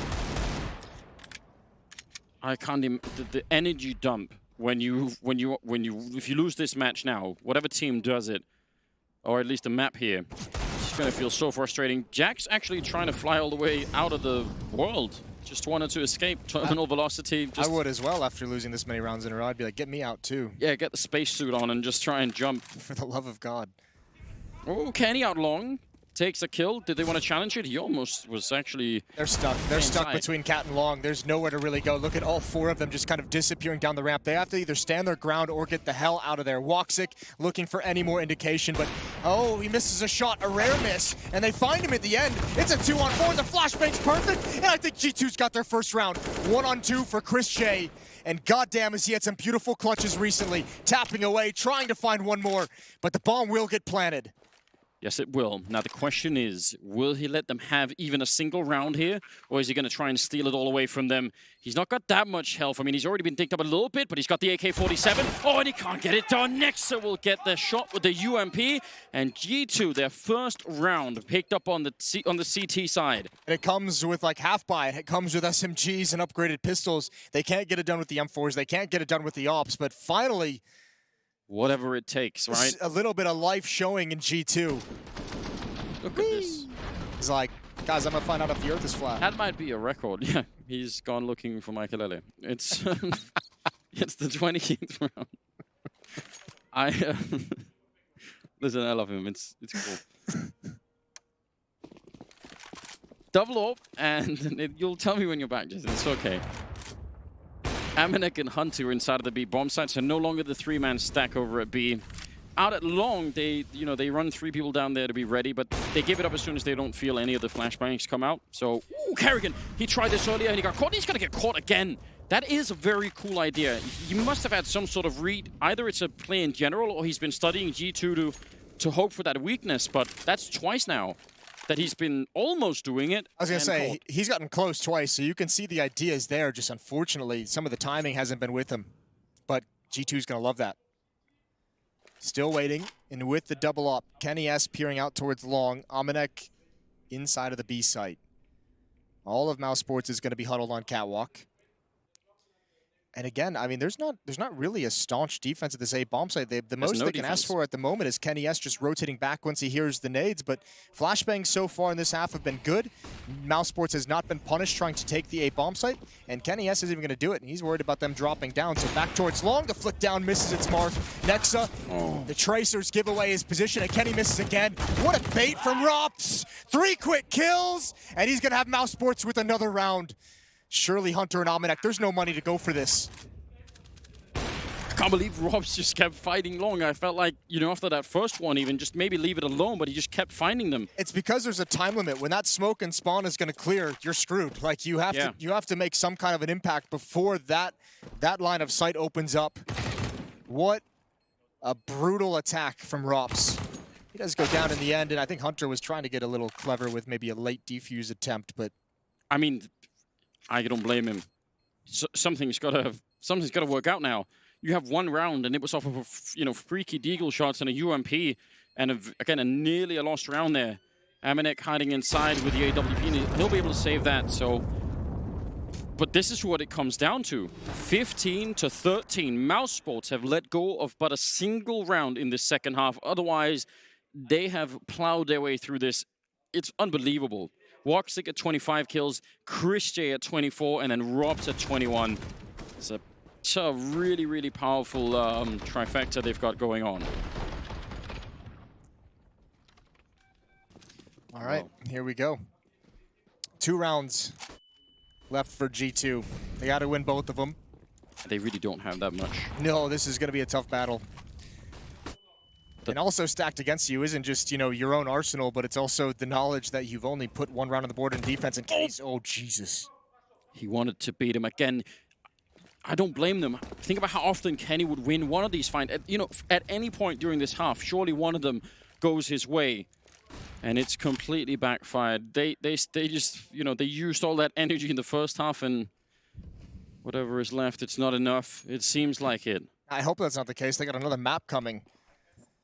I can't even, the energy dump if you lose this match now, whatever team does it, or at least the map here, it's gonna feel so frustrating. Jack's actually trying to fly all the way out of the world. Just wanted to escape terminal velocity. I would as well after losing this many rounds in a row. I'd be like, get me out too. Yeah, get the spacesuit on and just try and jump. For the love of God. Oh, Kenny out long. Takes a kill. Did they want to challenge it? He almost was actually... They're stuck. They're stuck between Cat and Long. There's nowhere to really go. Look at all 4 of them just kind of disappearing down the ramp. They have to either stand their ground or get the hell out of there. Woxic looking for any more indication, but oh, he misses a shot, a rare miss, and they find him at the end. It's a 2-on-4. The flashbang's perfect, and I think G2's got their first round. 1-on-2 for Chris J. And goddamn, has he had some beautiful clutches recently. Tapping away, trying to find one more, but the bomb will get planted. Yes, it will. Now, the question is, will he let them have even a single round here? Or is he going to try and steal it all away from them? He's not got that much health. I mean, he's already been dinked up a little bit, but he's got the AK-47. Oh, and he can't get it done. Nexa will get the shot with the UMP. And G2, their first round, picked up on the CT side. And it comes with like half buy. It comes with SMGs and upgraded pistols. They can't get it done with the M4s. They can't get it done with the ops. But finally, whatever it takes, right? A little bit of life showing in G2. Look at this. He's like, guys, I'm going to find out if the earth is flat. That might be a record. Yeah, he's gone looking for Michael. It's it's the 20th round. Listen, I love him. It's cool. Double up, and you'll tell me when you're back, Jason. It's okay. Amanek and Hunter are inside of the B bomb site, so no longer the three-man stack over at B. Out at long, they run three people down there to be ready, but they give it up as soon as they don't feel any of the flashbangs come out. So, ooh, Kerrigan, he tried this earlier and he got caught. He's gonna get caught again. That is a very cool idea. He must have had some sort of read. Either it's a play in general, or he's been studying G2 to hope for that weakness. But that's twice now that he's been almost doing it. I was going to say, he's gotten close twice, so you can see the idea is there. Just unfortunately, some of the timing hasn't been with him. But G2's going to love that. Still waiting, and with the double up, Kenny S peering out towards long. Amanek inside of the B site. All of mousesports is going to be huddled on catwalk. And again, I mean, there's not really a staunch defense at this A bomb site. The most they can ask for at the moment is Kenny S just rotating back once he hears the nades. But flashbangs so far in this half have been good. mousesports has not been punished trying to take the A bomb site, and Kenny S isn't even going to do it. And he's worried about them dropping down. So back towards long, the flick down misses its mark. Nexa, the tracers give away his position, and Kenny misses again. What a bait from Rops! 3 quick kills, and he's going to have mousesports with another round. Surely Hunter and Amanek, there's no money to go for this. I can't believe Robs just kept fighting long. I felt like, after that first one even, just maybe leave it alone, but he just kept finding them. It's because there's a time limit. When that smoke and spawn is going to clear, you're screwed. Like, you have to make some kind of an impact before that line of sight opens up. What a brutal attack from Rops. He does go down in the end, and I think Hunter was trying to get a little clever with maybe a late defuse attempt, but... I mean, I don't blame him. Something's got to work out now. You have one round, and it was off of freaky deagle shots and a UMP, and again a nearly a lost round there. Amanek hiding inside with the AWP. He'll be able to save that. So, but this is what it comes down to: 15-13. mousesports have let go of but a single round in the second half. Otherwise, they have plowed their way through this. It's unbelievable. Woxic at 25 kills, Chris J at 24, and then Robs at 21. It's a really, really powerful trifecta they've got going on. All right, here we go. 2 rounds left for G2. They got to win both of them. They really don't have that much. No, this is going to be a tough battle. And also stacked against you isn't just, your own arsenal, but it's also the knowledge that you've only put 1 round on the board in defense. And Kenny's, oh, Jesus. He wanted to beat him again. I don't blame them. Think about how often Kenny would win one of these fights. At any point during this half, surely one of them goes his way. And it's completely backfired. They just, they used all that energy in the first half, and whatever is left, it's not enough. It seems like it. I hope that's not the case. They got another map coming.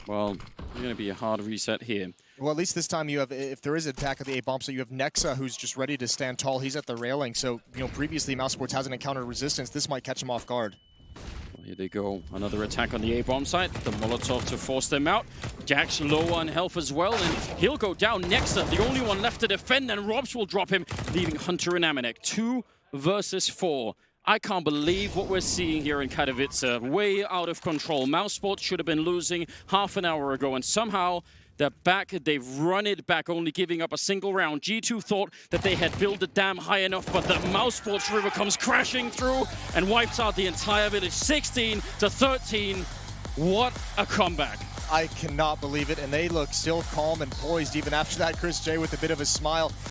Well, it's going to be a hard reset here. Well, at least this time you have, if there is an attack of the A-bomb, so you have Nexa, who's just ready to stand tall. He's at the railing, so, previously mousesports hasn't encountered resistance. This might catch him off guard. Well, here they go. Another attack on the A-bomb site. The Molotov to force them out. Jack's low on health as well, and he'll go down. Nexa, the only one left to defend, and Robs will drop him, leaving Hunter and Amanek. 2 versus 4. I can't believe what we're seeing here in Katowice. Way out of control. mousesports should have been losing half an hour ago, and somehow they're back. They've run it back, only giving up a single round. G2 thought that they had built the dam high enough, but the mousesports river comes crashing through and wipes out the entire village. 16-13. What a comeback. I cannot believe it, and they look still calm and poised even after that. Chris J with a bit of a smile.